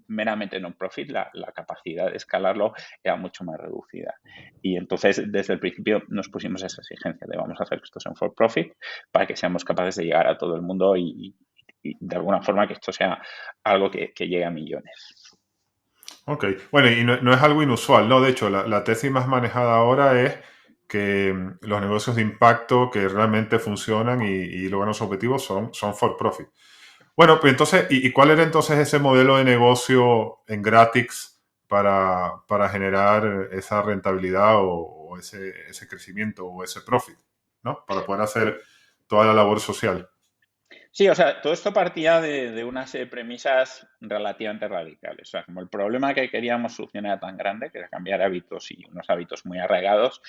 meramente non-profit, la capacidad de escalarlo era mucho más reducida. Y entonces, desde el principio, nos pusimos esa exigencia de vamos a hacer que esto sea un for-profit para que seamos capaces de llegar a todo el mundo y de alguna forma que esto sea algo que llegue a millones. Ok, bueno, y no, no es algo inusual, ¿no? De hecho, la tesis más manejada ahora es que los negocios de impacto que realmente funcionan y logran sus objetivos son for profit. Bueno, pues entonces, ¿y cuál era entonces ese modelo de negocio en Gratix para generar esa rentabilidad o ese crecimiento o ese profit, ¿no? Para poder hacer toda la labor social. Sí, o sea, todo esto partía de unas premisas relativamente radicales. O sea, como el problema que queríamos solucionar era tan grande, que era cambiar hábitos y unos hábitos muy arraigados,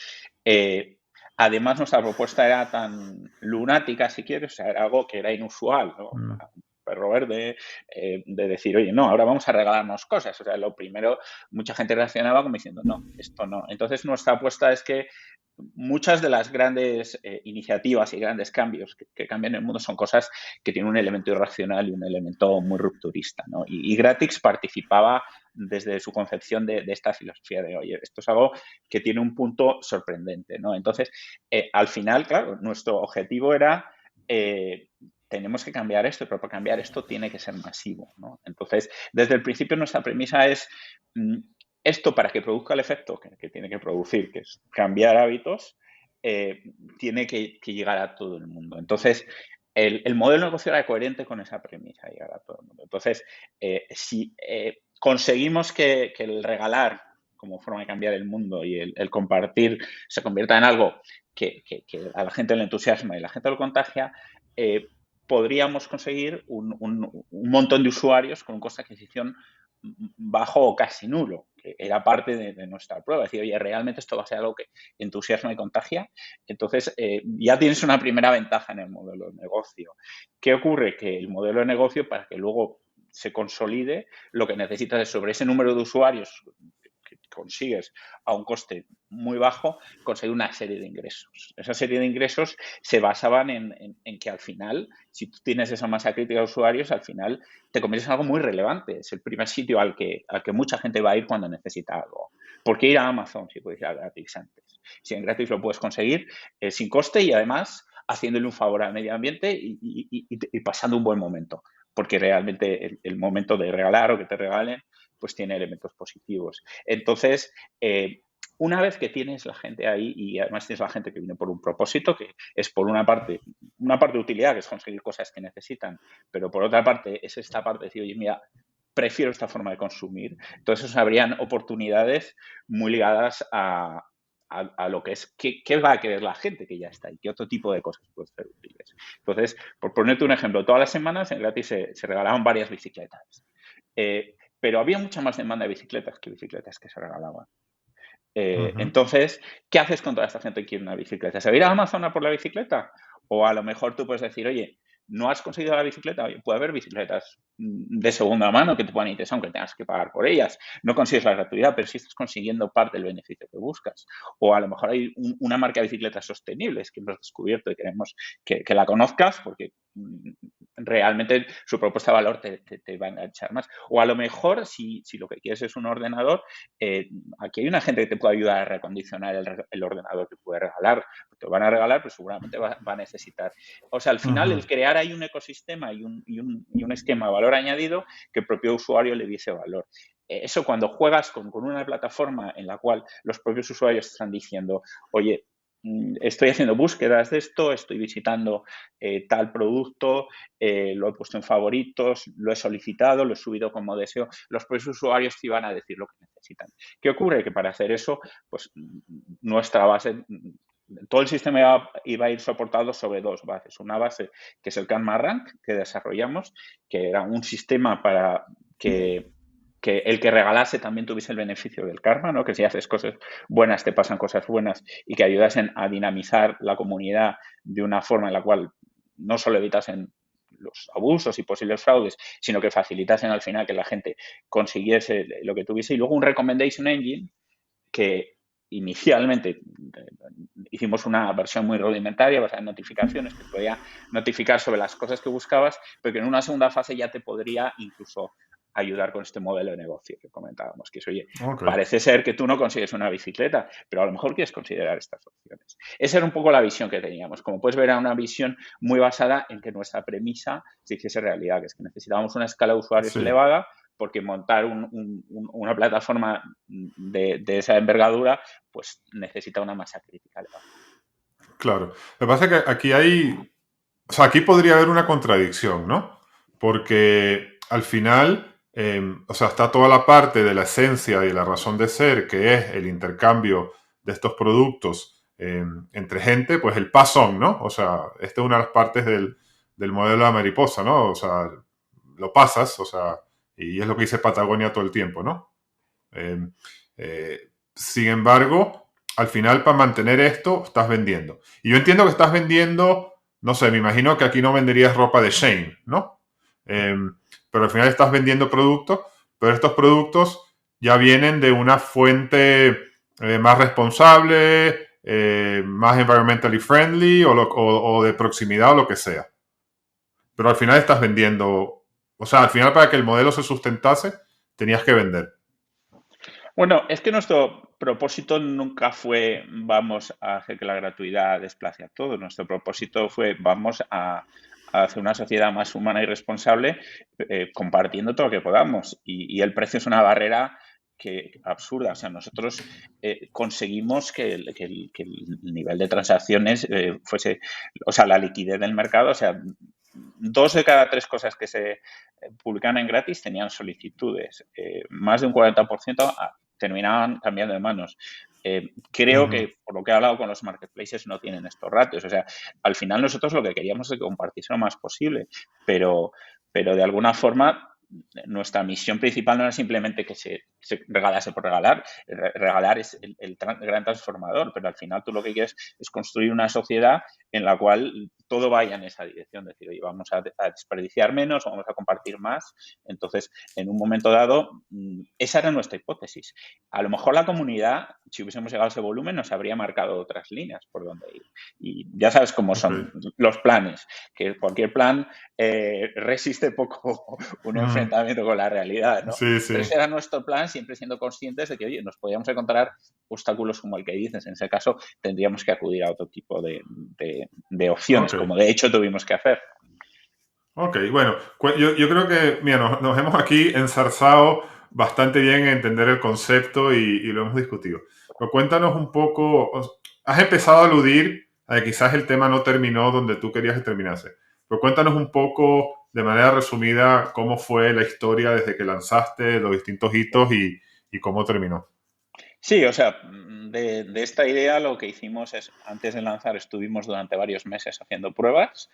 además nuestra propuesta era tan lunática, si quieres, o sea, era algo que era inusual, ¿no? O Mm, sea, un perro verde, de decir, oye, no, ahora vamos a regalarnos cosas. O sea, lo primero, mucha gente reaccionaba como diciendo, no, esto no. Entonces, nuestra apuesta es que muchas de las grandes iniciativas y grandes cambios que cambian el mundo son cosas que tienen un elemento irracional y un elemento muy rupturista, ¿no? Y Gratix participaba desde su concepción de esta filosofía de, oye, esto es algo que tiene un punto sorprendente, ¿no? Entonces, al final, claro, nuestro objetivo era tenemos que cambiar esto, pero para cambiar esto tiene que ser masivo, ¿no? Entonces, desde el principio nuestra premisa es esto para que produzca el efecto que tiene que producir, que es cambiar hábitos, eh, tiene que llegar a todo el mundo. Entonces, el modelo de negocio era coherente con esa premisa, llegar a todo el mundo. Entonces, si conseguimos que el regalar como forma de cambiar el mundo y el compartir se convierta en algo que a la gente le entusiasma y la gente lo contagia, podríamos conseguir un montón de usuarios con un coste de adquisición bajo o casi nulo, que era parte de nuestra prueba. Es decir, oye, realmente esto va a ser algo que entusiasma y contagia. Entonces, ya tienes una primera ventaja en el modelo de negocio. ¿Qué ocurre? Que el modelo de negocio, para que luego se consolide, lo que necesitas es sobre ese número de usuarios que consigues a un coste muy bajo, conseguir una serie de ingresos. Esa serie de ingresos se basaban en que al final, si tú tienes esa masa crítica de usuarios, al final te conviertes en algo muy relevante. Es el primer sitio al que mucha gente va a ir cuando necesita algo. ¿Por qué ir a Amazon si puedes ir a Gratis antes? Si en Gratis lo puedes conseguir sin coste y además haciéndole un favor al medio ambiente y pasando un buen momento. Porque realmente el momento de regalar o que te regalen, pues tiene elementos positivos. Entonces, una vez que tienes la gente ahí y además tienes la gente que viene por un propósito, que es por una parte de utilidad, que es conseguir cosas que necesitan, pero por otra parte es esta parte de decir, oye, mira, prefiero esta forma de consumir. Entonces habrían oportunidades muy ligadas a lo que es qué va a querer la gente que ya está y qué otro tipo de cosas pueden ser útiles. Entonces, por ponerte un ejemplo, todas las semanas en Gratis se regalaban varias bicicletas. Pero había mucha más demanda de bicicletas que se regalaban. ujú. Entonces, ¿qué haces con toda esta gente que quiere una bicicleta? ¿Se va a ir a Amazon a por la bicicleta? O a lo mejor tú puedes decir, oye, no has conseguido la bicicleta, oye, puede haber bicicletas de segunda mano que te puedan interesar, aunque tengas que pagar por ellas. No consigues la gratuidad, pero sí estás consiguiendo parte del beneficio que buscas. O a lo mejor hay una marca de bicicletas sostenibles que hemos descubierto y queremos que la conozcas porque realmente su propuesta de valor te va a enganchar más. O a lo mejor, si lo que quieres es un ordenador, aquí hay una gente que te puede ayudar a recondicionar el ordenador que puede regalar. Te lo van a regalar, pero seguramente va a necesitar. O sea, al final, Ujú. el crear ahí un ecosistema y un esquema de valor añadido que el propio usuario le diese valor. Eso cuando juegas con una plataforma en la cual los propios usuarios están diciendo, oye, estoy haciendo búsquedas de esto, estoy visitando tal producto, lo he puesto en favoritos, lo he solicitado, lo he subido como deseo, los propios usuarios te van a decir lo que necesitan. ¿Qué ocurre? Que para hacer eso, pues nuestra base, todo el sistema iba a ir soportado sobre dos bases. Una base que es el Karma Rank que desarrollamos, que era un sistema para que el que regalase también tuviese el beneficio del karma, ¿no? Que si haces cosas buenas te pasan cosas buenas y que ayudasen a dinamizar la comunidad de una forma en la cual no solo evitasen los abusos y posibles fraudes, sino que facilitasen al final que la gente consiguiese lo que tuviese. Y luego un recommendation engine que inicialmente hicimos una versión muy rudimentaria basada en notificaciones que podía notificar sobre las cosas que buscabas, pero que en una segunda fase ya te podría incluso ayudar con este modelo de negocio que comentábamos, que es, oye, Ok. parece ser que tú no consigues una bicicleta, pero a lo mejor quieres considerar estas opciones. Esa era un poco la visión que teníamos. Como puedes ver, era una visión muy basada en que nuestra premisa se hiciese realidad, que es que necesitábamos una escala de usuarios Sí. elevada porque montar una plataforma de esa envergadura pues necesita una masa crítica elevada. Claro. Lo que pasa es que aquí hay, o sea, aquí podría haber una contradicción, ¿no? Porque al final, o sea, está toda la parte de la esencia y la razón de ser, que es el intercambio de estos productos entre gente, pues el pass-on, ¿no? O sea, esta es una de las partes del modelo de la mariposa, ¿no? O sea, lo pasas, o sea, y es lo que dice Patagonia todo el tiempo, ¿no? Eh, Sin embargo, al final para mantener esto estás vendiendo. Y yo entiendo que estás vendiendo, no sé, me imagino que aquí no venderías ropa de Shane, ¿no? Eh, pero al final estás vendiendo productos, pero estos productos ya vienen de una fuente más responsable, más environmentally friendly o de proximidad o lo que sea. Pero al final estás vendiendo, o sea, al final para que el modelo se sustentase, tenías que vender. Bueno, es que nuestro propósito nunca fue vamos a hacer que la gratuidad desplace a todo. Nuestro propósito fue vamos a hacer una sociedad más humana y responsable compartiendo todo lo que podamos. Y el precio es una barrera absurda. O sea, nosotros conseguimos que el nivel de transacciones fuese, o sea, la liquidez del mercado, o sea, 2 de cada 3 cosas que se publicaban en gratis tenían solicitudes. Más de un 40% terminaban cambiando de manos. Creo Ujú. que, por lo que he hablado con los marketplaces, no tienen estos ratios. O sea, al final nosotros lo que queríamos es que compartiese lo más posible, pero, pero de alguna forma nuestra misión principal no era simplemente que se regalase por regalar. Regalar es el gran transformador, pero al final tú lo que quieres es construir una sociedad en la cual todo vaya en esa dirección, decir, oye, vamos a desperdiciar menos, vamos a compartir más. Entonces, en un momento dado, esa era nuestra hipótesis. A lo mejor la comunidad, si hubiésemos llegado a ese volumen, nos habría marcado otras líneas por donde ir. Y ya sabes cómo Ok. son los planes, que cualquier plan resiste poco un Mm. enfrentamiento con la realidad, ¿no? Sí, Pero sí. ese era nuestro plan, siempre siendo conscientes de que, oye, nos podíamos encontrar obstáculos como el que dices. En ese caso, tendríamos que acudir a otro tipo de opciones, Ok. como de hecho tuvimos que hacer. Ok, bueno, yo creo que, mira, nos hemos aquí ensarzado bastante bien en entender el concepto y lo hemos discutido. Pero cuéntanos un poco, has empezado a aludir a que quizás el tema no terminó donde tú querías que terminase. Pero cuéntanos un poco, de manera resumida, cómo fue la historia desde que lanzaste los distintos hitos y cómo terminó. Sí, o sea, de esta idea lo que hicimos es, antes de lanzar, estuvimos durante varios meses haciendo pruebas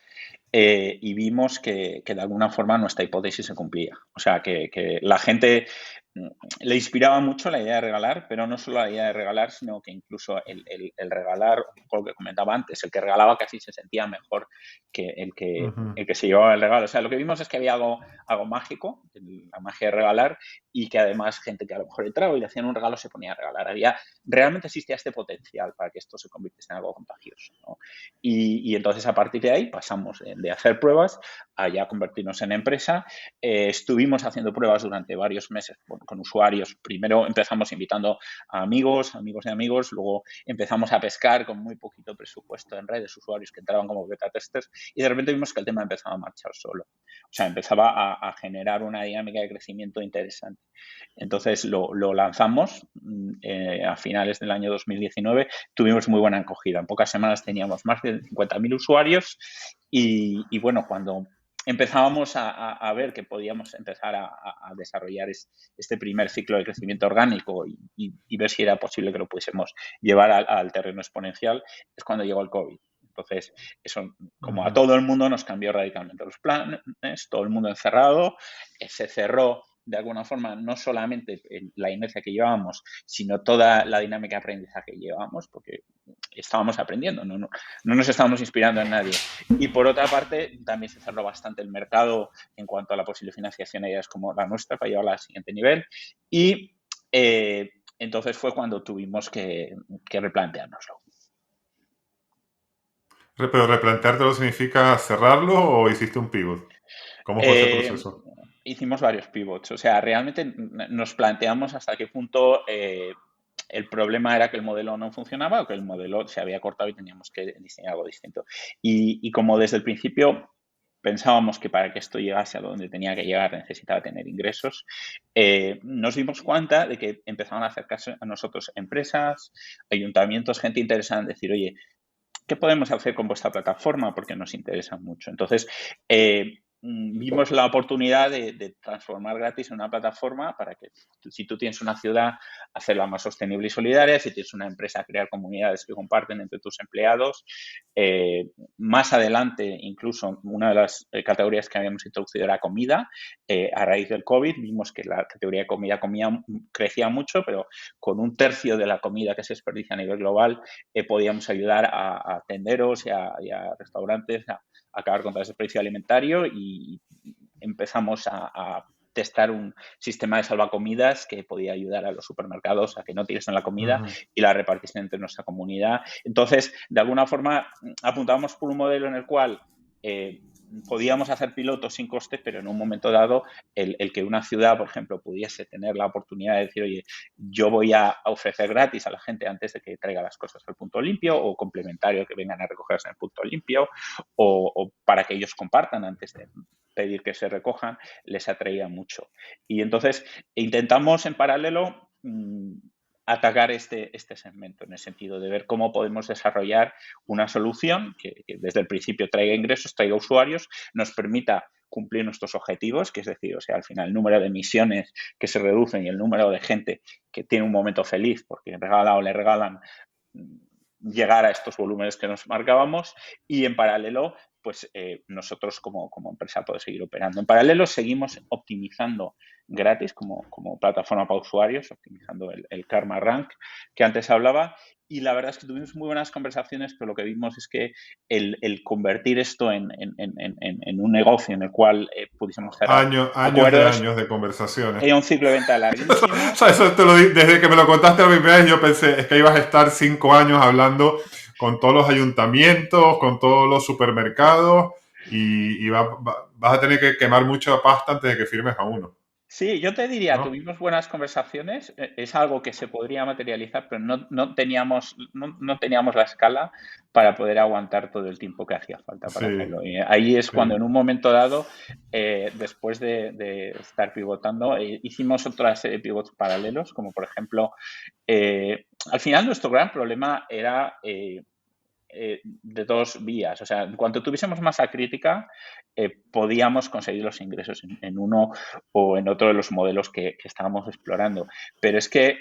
y vimos que de alguna forma nuestra hipótesis se cumplía. O sea, que la gente mm, le inspiraba mucho la idea de regalar, pero no solo la idea de regalar, sino que incluso el regalar, un poco lo que comentaba antes, el que regalaba casi se sentía mejor que Ujú, el que se llevaba el regalo. O sea, lo que vimos es que había algo mágico, la magia de regalar, y que además gente que a lo mejor entraba y le hacían un regalo se ponía a regalar. Realmente existía este potencial para que esto se convirtiese en algo contagioso, ¿no? Y entonces a partir de ahí pasamos de hacer pruebas a ya convertirnos en empresa. Estuvimos haciendo pruebas durante varios meses con usuarios. Primero empezamos invitando a amigos, amigos de amigos, luego empezamos a pescar con muy poquito presupuesto en redes, usuarios que entraban como beta testers y de repente vimos que el tema empezaba a marchar solo. O sea, empezaba a generar una dinámica de crecimiento interesante. Entonces lo lanzamos a finales del año 2019, tuvimos muy buena acogida. En pocas semanas teníamos más de 50.000 usuarios y bueno, cuando empezábamos a ver que podíamos empezar a desarrollar este primer ciclo de crecimiento orgánico y ver si era posible que lo pudiésemos llevar al terreno exponencial, es cuando llegó el COVID. Entonces, eso, como a ujú. todo el mundo, nos cambió radicalmente los planes, todo el mundo encerrado, se cerró de alguna forma no solamente la inercia que llevábamos, sino toda la dinámica de aprendizaje que llevábamos, porque estábamos aprendiendo, no nos estábamos inspirando en nadie. Y por otra parte, también se cerró bastante el mercado en cuanto a la posible financiación a ideas como la nuestra para llevarla al siguiente nivel. Y entonces fue cuando tuvimos que replanteárnoslo. Pero replanteártelo significa cerrarlo o hiciste un pivot. ¿Cómo fue ese Eh, proceso? Hicimos varios pivots, o sea, realmente nos planteamos hasta qué punto el problema era que el modelo no funcionaba o que el modelo se había cortado y teníamos que diseñar algo distinto. Y como desde el principio pensábamos que para que esto llegase a donde tenía que llegar necesitaba tener ingresos, nos dimos cuenta de que empezaban a acercarse a nosotros empresas, ayuntamientos, gente interesada en decir, oye, ¿qué podemos hacer con vuestra plataforma? Porque nos interesa mucho. Entonces, vimos la oportunidad de transformar gratis en una plataforma para que, si tú tienes una ciudad, hacerla más sostenible y solidaria, si tienes una empresa, crear comunidades que comparten entre tus empleados. Más adelante, incluso, una de las categorías que habíamos introducido era comida. A raíz del COVID vimos que la categoría de comida crecía mucho, pero con un tercio de la comida que se desperdicia a nivel global podíamos ayudar a tenderos y a restaurantes a acabar con el desperdicio alimentario, y empezamos a testar un sistema de salvacomidas que podía ayudar a los supermercados a que no tirasen la comida y la repartiesen entre nuestra comunidad. Entonces, de alguna forma, apuntábamos por un modelo en el cual podíamos hacer pilotos sin coste, pero en un momento dado el que una ciudad, por ejemplo, pudiese tener la oportunidad de decir, oye, yo voy a ofrecer gratis a la gente antes de que traiga las cosas al punto limpio, o complementario que vengan a recogerse en el punto limpio, o para que ellos compartan antes de pedir que se recojan, les atraía mucho. Y entonces intentamos en paralelo atacar este segmento, en el sentido de ver cómo podemos desarrollar una solución que desde el principio traiga ingresos, traiga usuarios, nos permita cumplir nuestros objetivos, que es decir, o sea, al final el número de emisiones que se reducen y el número de gente que tiene un momento feliz porque regala o le regalan, llegar a estos volúmenes que nos marcábamos, y en paralelo pues nosotros como empresa poder seguir operando. En paralelo seguimos optimizando gratis como plataforma para usuarios, optimizando el Karma Rank que antes hablaba, y la verdad es que tuvimos muy buenas conversaciones, pero lo que vimos es que el convertir esto en un negocio en el cual pudiésemos cerrar acuerdos Años de conversaciones. era un ciclo de venta larguísimo. O sea, eso desde que me lo contaste la primera vez, yo pensé, es que ibas a estar 5 años hablando con todos los ayuntamientos, con todos los supermercados, y vas a tener que quemar mucha pasta antes de que firmes a uno, Sí, yo te diría, ¿no? tuvimos buenas conversaciones, es algo que se podría materializar, pero no teníamos la escala para poder aguantar todo el tiempo que hacía falta para Sí, hacerlo. Y ahí es cuando sí. en un momento dado, después de estar pivotando, hicimos otra serie de pivots paralelos, como por ejemplo, al final nuestro gran problema era de dos vías. O sea, en cuanto tuviésemos masa crítica, podíamos conseguir los ingresos en uno o en otro de los modelos que estábamos explorando. Pero es que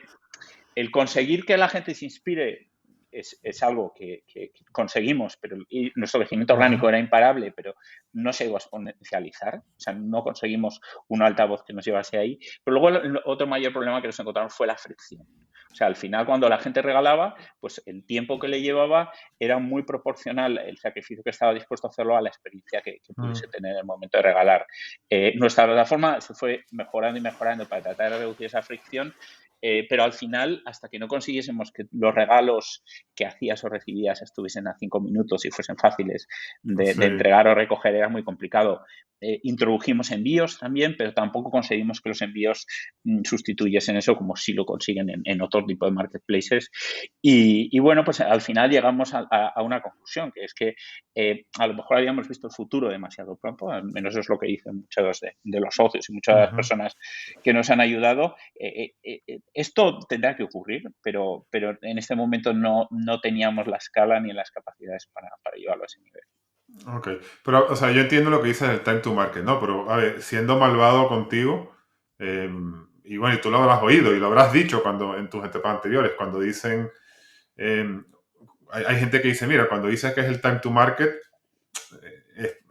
el conseguir que la gente se inspire es algo que conseguimos, pero y nuestro crecimiento orgánico era imparable, pero no se iba a exponencializar. O sea, no conseguimos un altavoz que nos llevase ahí. Pero luego el otro mayor problema que nos encontramos fue la fricción. O sea, al final, cuando la gente regalaba, pues el tiempo que le llevaba era muy proporcional el sacrificio que estaba dispuesto a hacerlo a la experiencia que pudiese tener en el momento de regalar. Nuestra plataforma se fue mejorando y mejorando para tratar de reducir esa fricción, pero al final, hasta que no consiguiésemos que los regalos que hacías o recibías estuviesen a 5 minutos y fuesen fáciles Sí. de entregar o recoger, era muy complicado. Introdujimos envíos también, pero tampoco conseguimos que los envíos sustituyesen eso, como sí lo consiguen en otro tipo de marketplaces. Y bueno, pues al final llegamos a una conclusión, que es que a lo mejor habíamos visto el futuro demasiado pronto, al menos eso es lo que dicen muchos de los socios y muchas de las personas que nos han ayudado. Esto tendrá que ocurrir, pero en este momento no teníamos la escala ni las capacidades para llevarlo a ese nivel. Ok, pero, o sea, yo entiendo lo que dices del time to market, ¿no? Pero, a ver, siendo malvado contigo, eh, y bueno, y tú lo habrás oído y lo habrás dicho cuando en tus etapas anteriores, cuando dicen, eh, hay gente que dice, mira, cuando dices que es el time to market,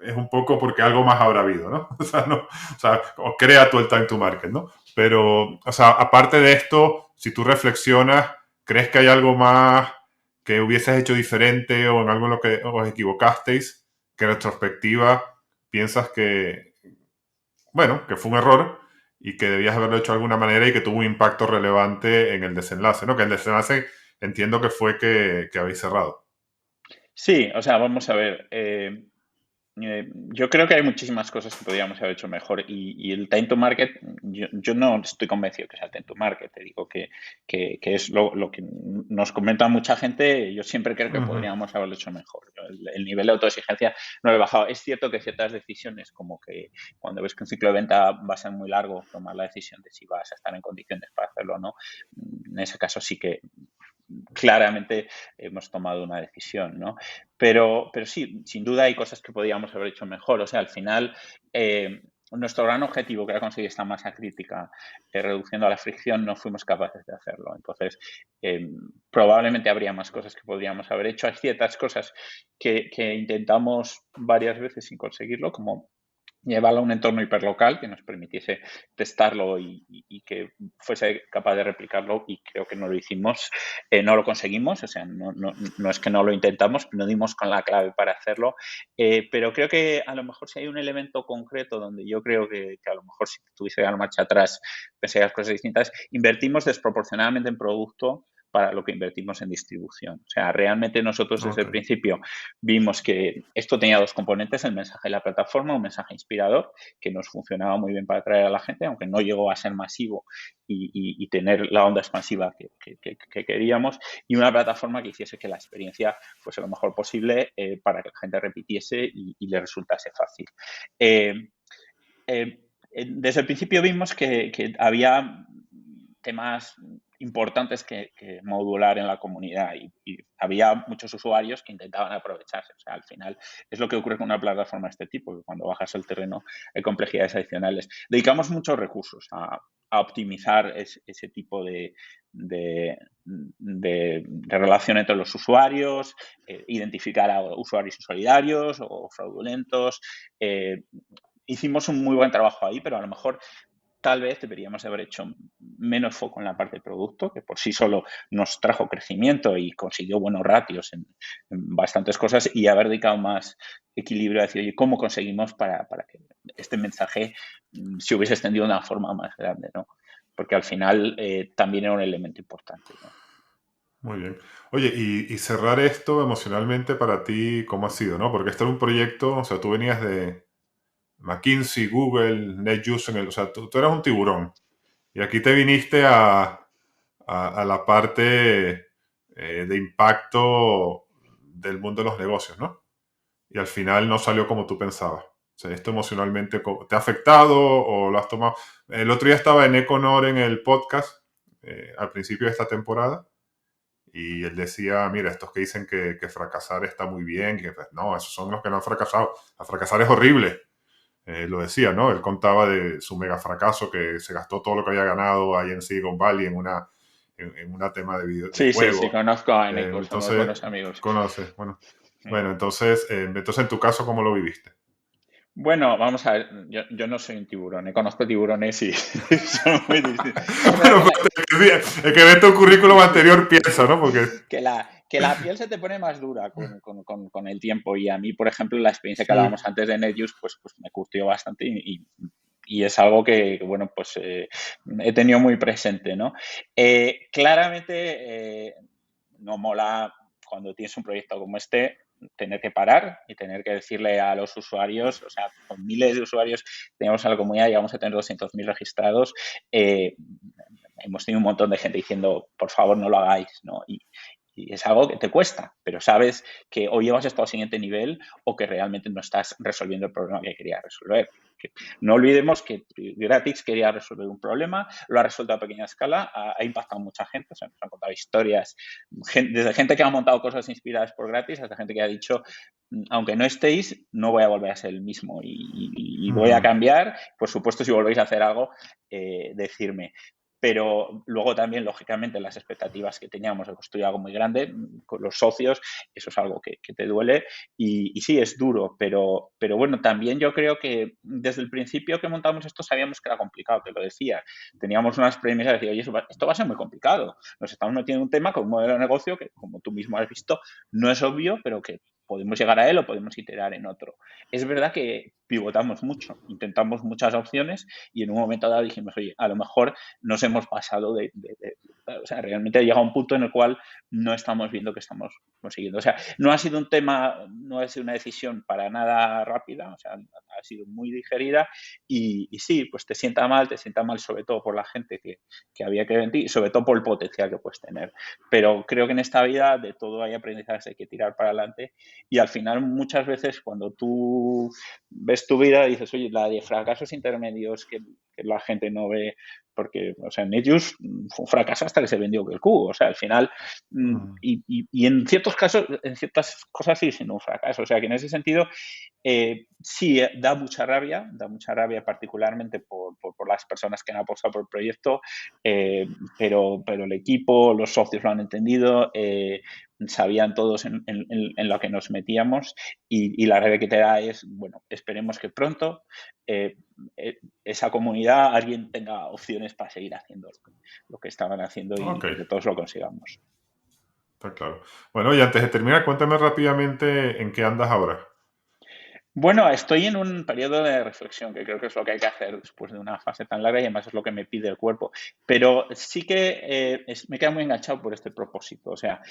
es un poco porque algo más habrá habido, ¿no? O sea, no, o sea, o crea tú el time to market, ¿no? Pero, o sea, aparte de esto, si tú reflexionas, ¿crees que hay algo más que hubieses hecho diferente o en algo en lo que os equivocasteis, que en retrospectiva piensas que, bueno, que fue un error y que debías haberlo hecho de alguna manera y que tuvo un impacto relevante en el desenlace, ¿no? Que el desenlace entiendo que fue que habéis cerrado. Sí, o sea, vamos a ver. Yo creo que hay muchísimas cosas que podríamos haber hecho mejor y el time to market, yo no estoy convencido que sea el time to market, te digo que es lo que nos comenta mucha gente, yo siempre creo que Ujú. podríamos haberlo hecho mejor. El nivel de autoexigencia no lo he bajado. Es cierto que ciertas decisiones, como que cuando ves que un ciclo de venta va a ser muy largo, tomar la decisión de si vas a estar en condiciones para hacerlo o no, en ese caso sí que claramente hemos tomado una decisión, ¿no? Pero sí, sin duda hay cosas que podríamos haber hecho mejor. O sea, al final, nuestro gran objetivo, que era conseguir esta masa crítica, reduciendo la fricción, no fuimos capaces de hacerlo. Entonces, probablemente habría más cosas que podríamos haber hecho. Hay ciertas cosas que intentamos varias veces sin conseguirlo, como llevarlo a un entorno hiperlocal que nos permitiese testarlo y que fuese capaz de replicarlo, y creo que no lo hicimos, no lo conseguimos, o sea, no es que no lo intentamos, no dimos con la clave para hacerlo, pero creo que a lo mejor si hay un elemento concreto donde yo creo que a lo mejor si tuviese que dar marcha atrás pensarías cosas distintas, invertimos desproporcionadamente en producto para lo que invertimos en distribución. O sea, realmente nosotros desde Ok. el principio vimos que esto tenía dos componentes, el mensaje de la plataforma, un mensaje inspirador, que nos funcionaba muy bien para atraer a la gente, aunque no llegó a ser masivo y tener la onda expansiva que queríamos, y una plataforma que hiciese que la experiencia fuese lo mejor posible para que la gente repitiese y le resultase fácil. Eh, Desde el principio vimos que había temas importantes que modular en la comunidad y había muchos usuarios que intentaban aprovecharse. O sea, al final es lo que ocurre con una plataforma de este tipo, que cuando bajas el terreno hay complejidades adicionales. Dedicamos muchos recursos a optimizar ese tipo de relación entre los usuarios, identificar a usuarios insolidarios o fraudulentos. Hicimos un muy buen trabajo ahí, pero a lo mejor tal vez deberíamos haber hecho menos foco en la parte de producto, que por sí solo nos trajo crecimiento y consiguió buenos ratios en bastantes cosas, y haber dedicado más equilibrio a decir, oye, ¿cómo conseguimos para que este mensaje se hubiese extendido de una forma más grande, ¿no? Porque al final también era un elemento importante, ¿no? Muy bien. Oye, y cerrar esto emocionalmente para ti, ¿cómo ha sido, no? Porque este era un proyecto, o sea, tú venías de McKinsey, Google, NetJuice, o sea, tú eras un tiburón. Y aquí te viniste a la parte de impacto del mundo de los negocios, ¿no? Y al final no salió como tú pensabas. O sea, esto emocionalmente te ha afectado o lo has tomado. El otro día estaba en Econor en el podcast al principio de esta temporada y él decía, mira, estos que dicen que fracasar está muy bien, que pues, no, esos son los que no han fracasado. A fracasar es horrible. Lo decía, ¿no? Él contaba de su mega fracaso, que se gastó todo lo que había ganado ahí en Silicon Valley en una tema de Sí, sí, sí, juego. conozco a Nico, somos Entonces, buenos amigos. conoces, bueno. Bueno, entonces en tu caso, ¿cómo lo viviste? Bueno, vamos a ver, yo no soy un tiburón, conozco tiburones y son muy distintos. Es verdad Bueno, que el que ve tu currículum anterior piensa, ¿no? Porque... que la piel se te pone más dura con el tiempo, y a mí, por ejemplo, la experiencia que Sí. hablábamos antes de NetJuice, pues me curtió bastante y es algo que, bueno, pues he tenido muy presente, ¿no? Claramente no mola cuando tienes un proyecto como este tener que parar y tener que decirle a los usuarios, o sea, con miles de usuarios tenemos a la comunidad, llegamos a tener 200.000 registrados, eh, hemos tenido un montón de gente diciendo, por favor, no lo hagáis, ¿no? Y es algo que te cuesta, pero sabes que o llevas esto al siguiente nivel o que realmente no estás resolviendo el problema que querías resolver. No olvidemos que Gratis quería resolver un problema, lo ha resuelto a pequeña escala, ha impactado a mucha gente, o sea, nos han contado historias, desde gente que ha montado cosas inspiradas por Gratis hasta gente que ha dicho, aunque no estéis, no voy a volver a ser el mismo y voy a Ujú. cambiar. Por supuesto, si volvéis a hacer algo, decirme. Pero luego también, lógicamente, las expectativas que teníamos de construir algo muy grande con los socios, eso es algo que te duele y sí, es duro, pero bueno, también yo creo que desde el principio que montamos esto sabíamos que era complicado, te lo decía. Teníamos unas premisas de decir, oye, esto va a ser muy complicado. Nos estamos metiendo en un tema con un modelo de negocio que, como tú mismo has visto, no es obvio, pero que podemos llegar a él o podemos iterar en otro. Es verdad que pivotamos mucho, intentamos muchas opciones y en un momento dado dijimos, oye, a lo mejor nos hemos pasado o sea, realmente ha llegado a un punto en el cual no estamos viendo que estamos consiguiendo. O sea, no ha sido un tema, no ha sido una decisión para nada rápida, o sea, ha sido muy digerida y sí, pues te sienta mal sobre todo por la gente que había que venir, sobre todo por el potencial que puedes tener. Pero creo que en esta vida de todo hay aprendizaje, hay que tirar para adelante y al final muchas veces cuando tú ves tu vida dices, oye, la de fracasos intermedios que la gente no ve, porque, o sea, Netus fue un fracaso hasta que se vendió el cubo, o sea, al final, Mm. y en ciertos casos, en ciertas cosas sigue siendo un fracaso, o sea, que en ese sentido sí, da mucha rabia particularmente por las personas que han apostado por el proyecto, pero el equipo, los socios lo han entendido, sabían todos en lo que nos metíamos y la rabia que te da es, bueno, esperemos que pronto eh, esa comunidad, alguien tenga opciones para seguir haciendo lo que estaban haciendo Ok, y que todos lo consigamos. está claro. Bueno, y antes de terminar, cuéntame rápidamente en qué andas ahora. Bueno, estoy en un periodo de reflexión, que creo que es lo que hay que hacer después de una fase tan larga y además es lo que me pide el cuerpo. Pero sí que me queda muy enganchado por este propósito. O sea,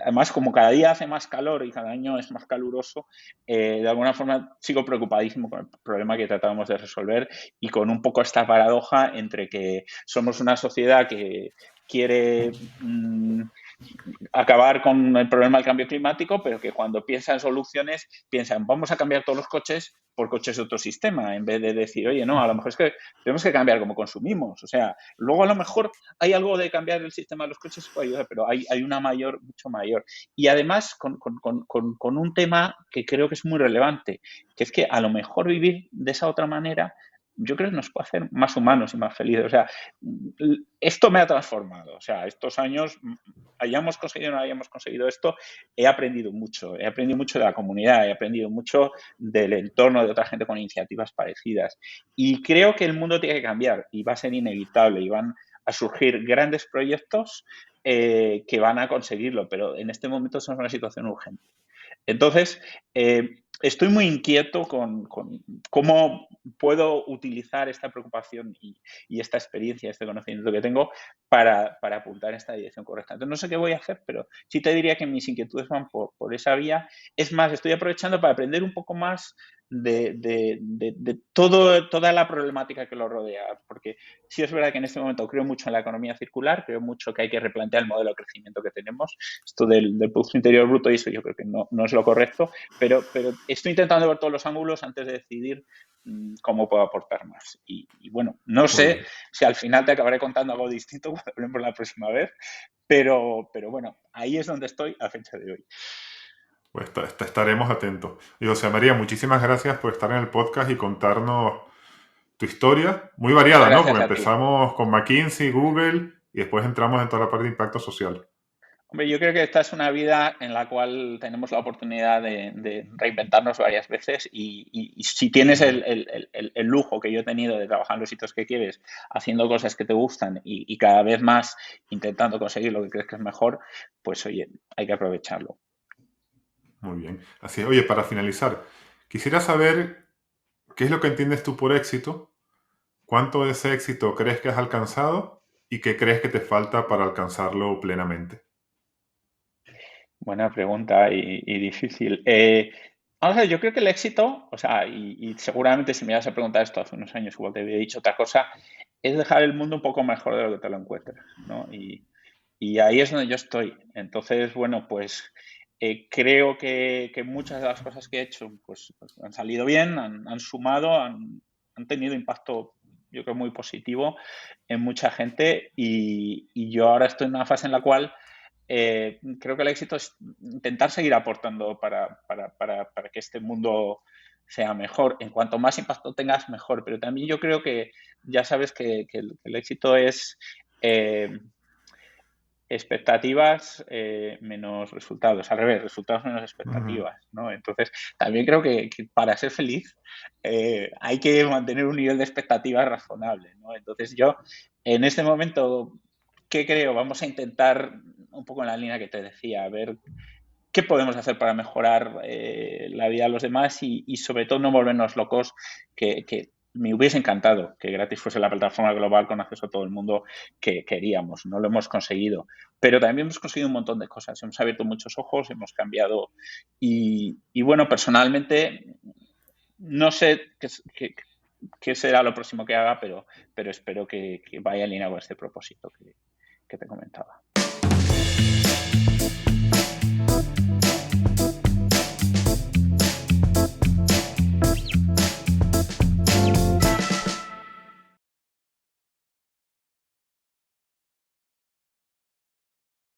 además como cada día hace más calor y cada año es más caluroso, de alguna forma sigo preocupadísimo con el problema que tratábamos de resolver y con un poco esta paradoja entre que somos una sociedad que quiere acabar con el problema del cambio climático, pero que cuando piensa en soluciones, piensan, vamos a cambiar todos los coches por coches de otro sistema, en vez de decir, oye, no, a lo mejor es que tenemos que cambiar cómo consumimos. O sea, luego a lo mejor hay algo de cambiar el sistema de los coches que puede ayudar, pero hay una mayor, mucho mayor. Y además con un tema que creo que es muy relevante, que es que a lo mejor vivir de esa otra manera yo creo que nos puede hacer más humanos y más felices. O sea, esto me ha transformado. O sea, estos años hayamos conseguido o no hayamos conseguido esto, he aprendido mucho. He aprendido mucho de la comunidad, he aprendido mucho del entorno de otra gente con iniciativas parecidas. Y creo que el mundo tiene que cambiar y va a ser inevitable y van a surgir grandes proyectos que van a conseguirlo, pero en este momento somos en una situación urgente. Entonces, estoy muy inquieto con cómo puedo utilizar esta preocupación y esta experiencia, este conocimiento que tengo para apuntar en esta dirección correcta. Entonces, no sé qué voy a hacer, pero sí te diría que mis inquietudes van por esa vía. Es más, estoy aprovechando para aprender un poco más de toda la problemática que lo rodea, porque sí es verdad que en este momento creo mucho en la economía circular, creo mucho que hay que replantear el modelo de crecimiento que tenemos, esto del Producto Interior Bruto y eso yo creo que no es lo correcto, pero estoy intentando ver todos los ángulos antes de decidir cómo puedo aportar más. Y bueno, no Muy sé bien. si al final te acabaré contando algo distinto cuando hablemos la próxima vez, pero bueno, ahí es donde estoy a fecha de hoy. Pues estaremos atentos. Y José María, muchísimas gracias por estar en el podcast y contarnos tu historia, muy Muchas variada, ¿no? gracias Porque a ti. empezamos con McKinsey, Google y después entramos en toda la parte de impacto social. Hombre, yo creo que esta es una vida en la cual tenemos la oportunidad de reinventarnos varias veces y si tienes Mm. el lujo que yo he tenido de trabajar en los sitios que quieres, haciendo cosas que te gustan y cada vez más intentando conseguir lo que crees que es mejor, pues oye, hay que aprovecharlo. Muy bien. Así es. Oye, para finalizar, quisiera saber qué es lo que entiendes tú por éxito, cuánto de ese éxito crees que has alcanzado y qué crees que te falta para alcanzarlo plenamente. Buena pregunta y difícil. Vamos a ver, yo creo que el éxito, o sea, y seguramente si me ibas a preguntar esto hace unos años, igual te había dicho otra cosa, es dejar el mundo un poco mejor de lo que te lo encuentras, ¿no? Y ahí es donde yo estoy. Entonces, bueno, pues creo que muchas de las cosas que he hecho pues han salido bien, han sumado, han tenido impacto, yo creo, muy positivo en mucha gente y yo ahora estoy en una fase en la cual creo que el éxito es intentar seguir aportando para que este mundo sea mejor. En cuanto más impacto tengas, mejor. Pero también yo creo que ya sabes que el éxito es eh, expectativas menos resultados, al revés, resultados menos Ujú. expectativas, ¿no? Entonces, también creo que para ser feliz hay que mantener un nivel de expectativas razonable, ¿no? Entonces, yo en este momento, ¿qué creo? Vamos a intentar un poco en la línea que te decía, a ver qué podemos hacer para mejorar la vida de los demás y sobre todo no volvernos locos, que me hubiese encantado que gratis fuese la plataforma global con acceso a todo el mundo que queríamos. No lo hemos conseguido, pero también hemos conseguido un montón de cosas. Hemos abierto muchos ojos, hemos cambiado y bueno, personalmente no sé qué será lo próximo que haga, pero espero que vaya en línea con este propósito que te he comentado.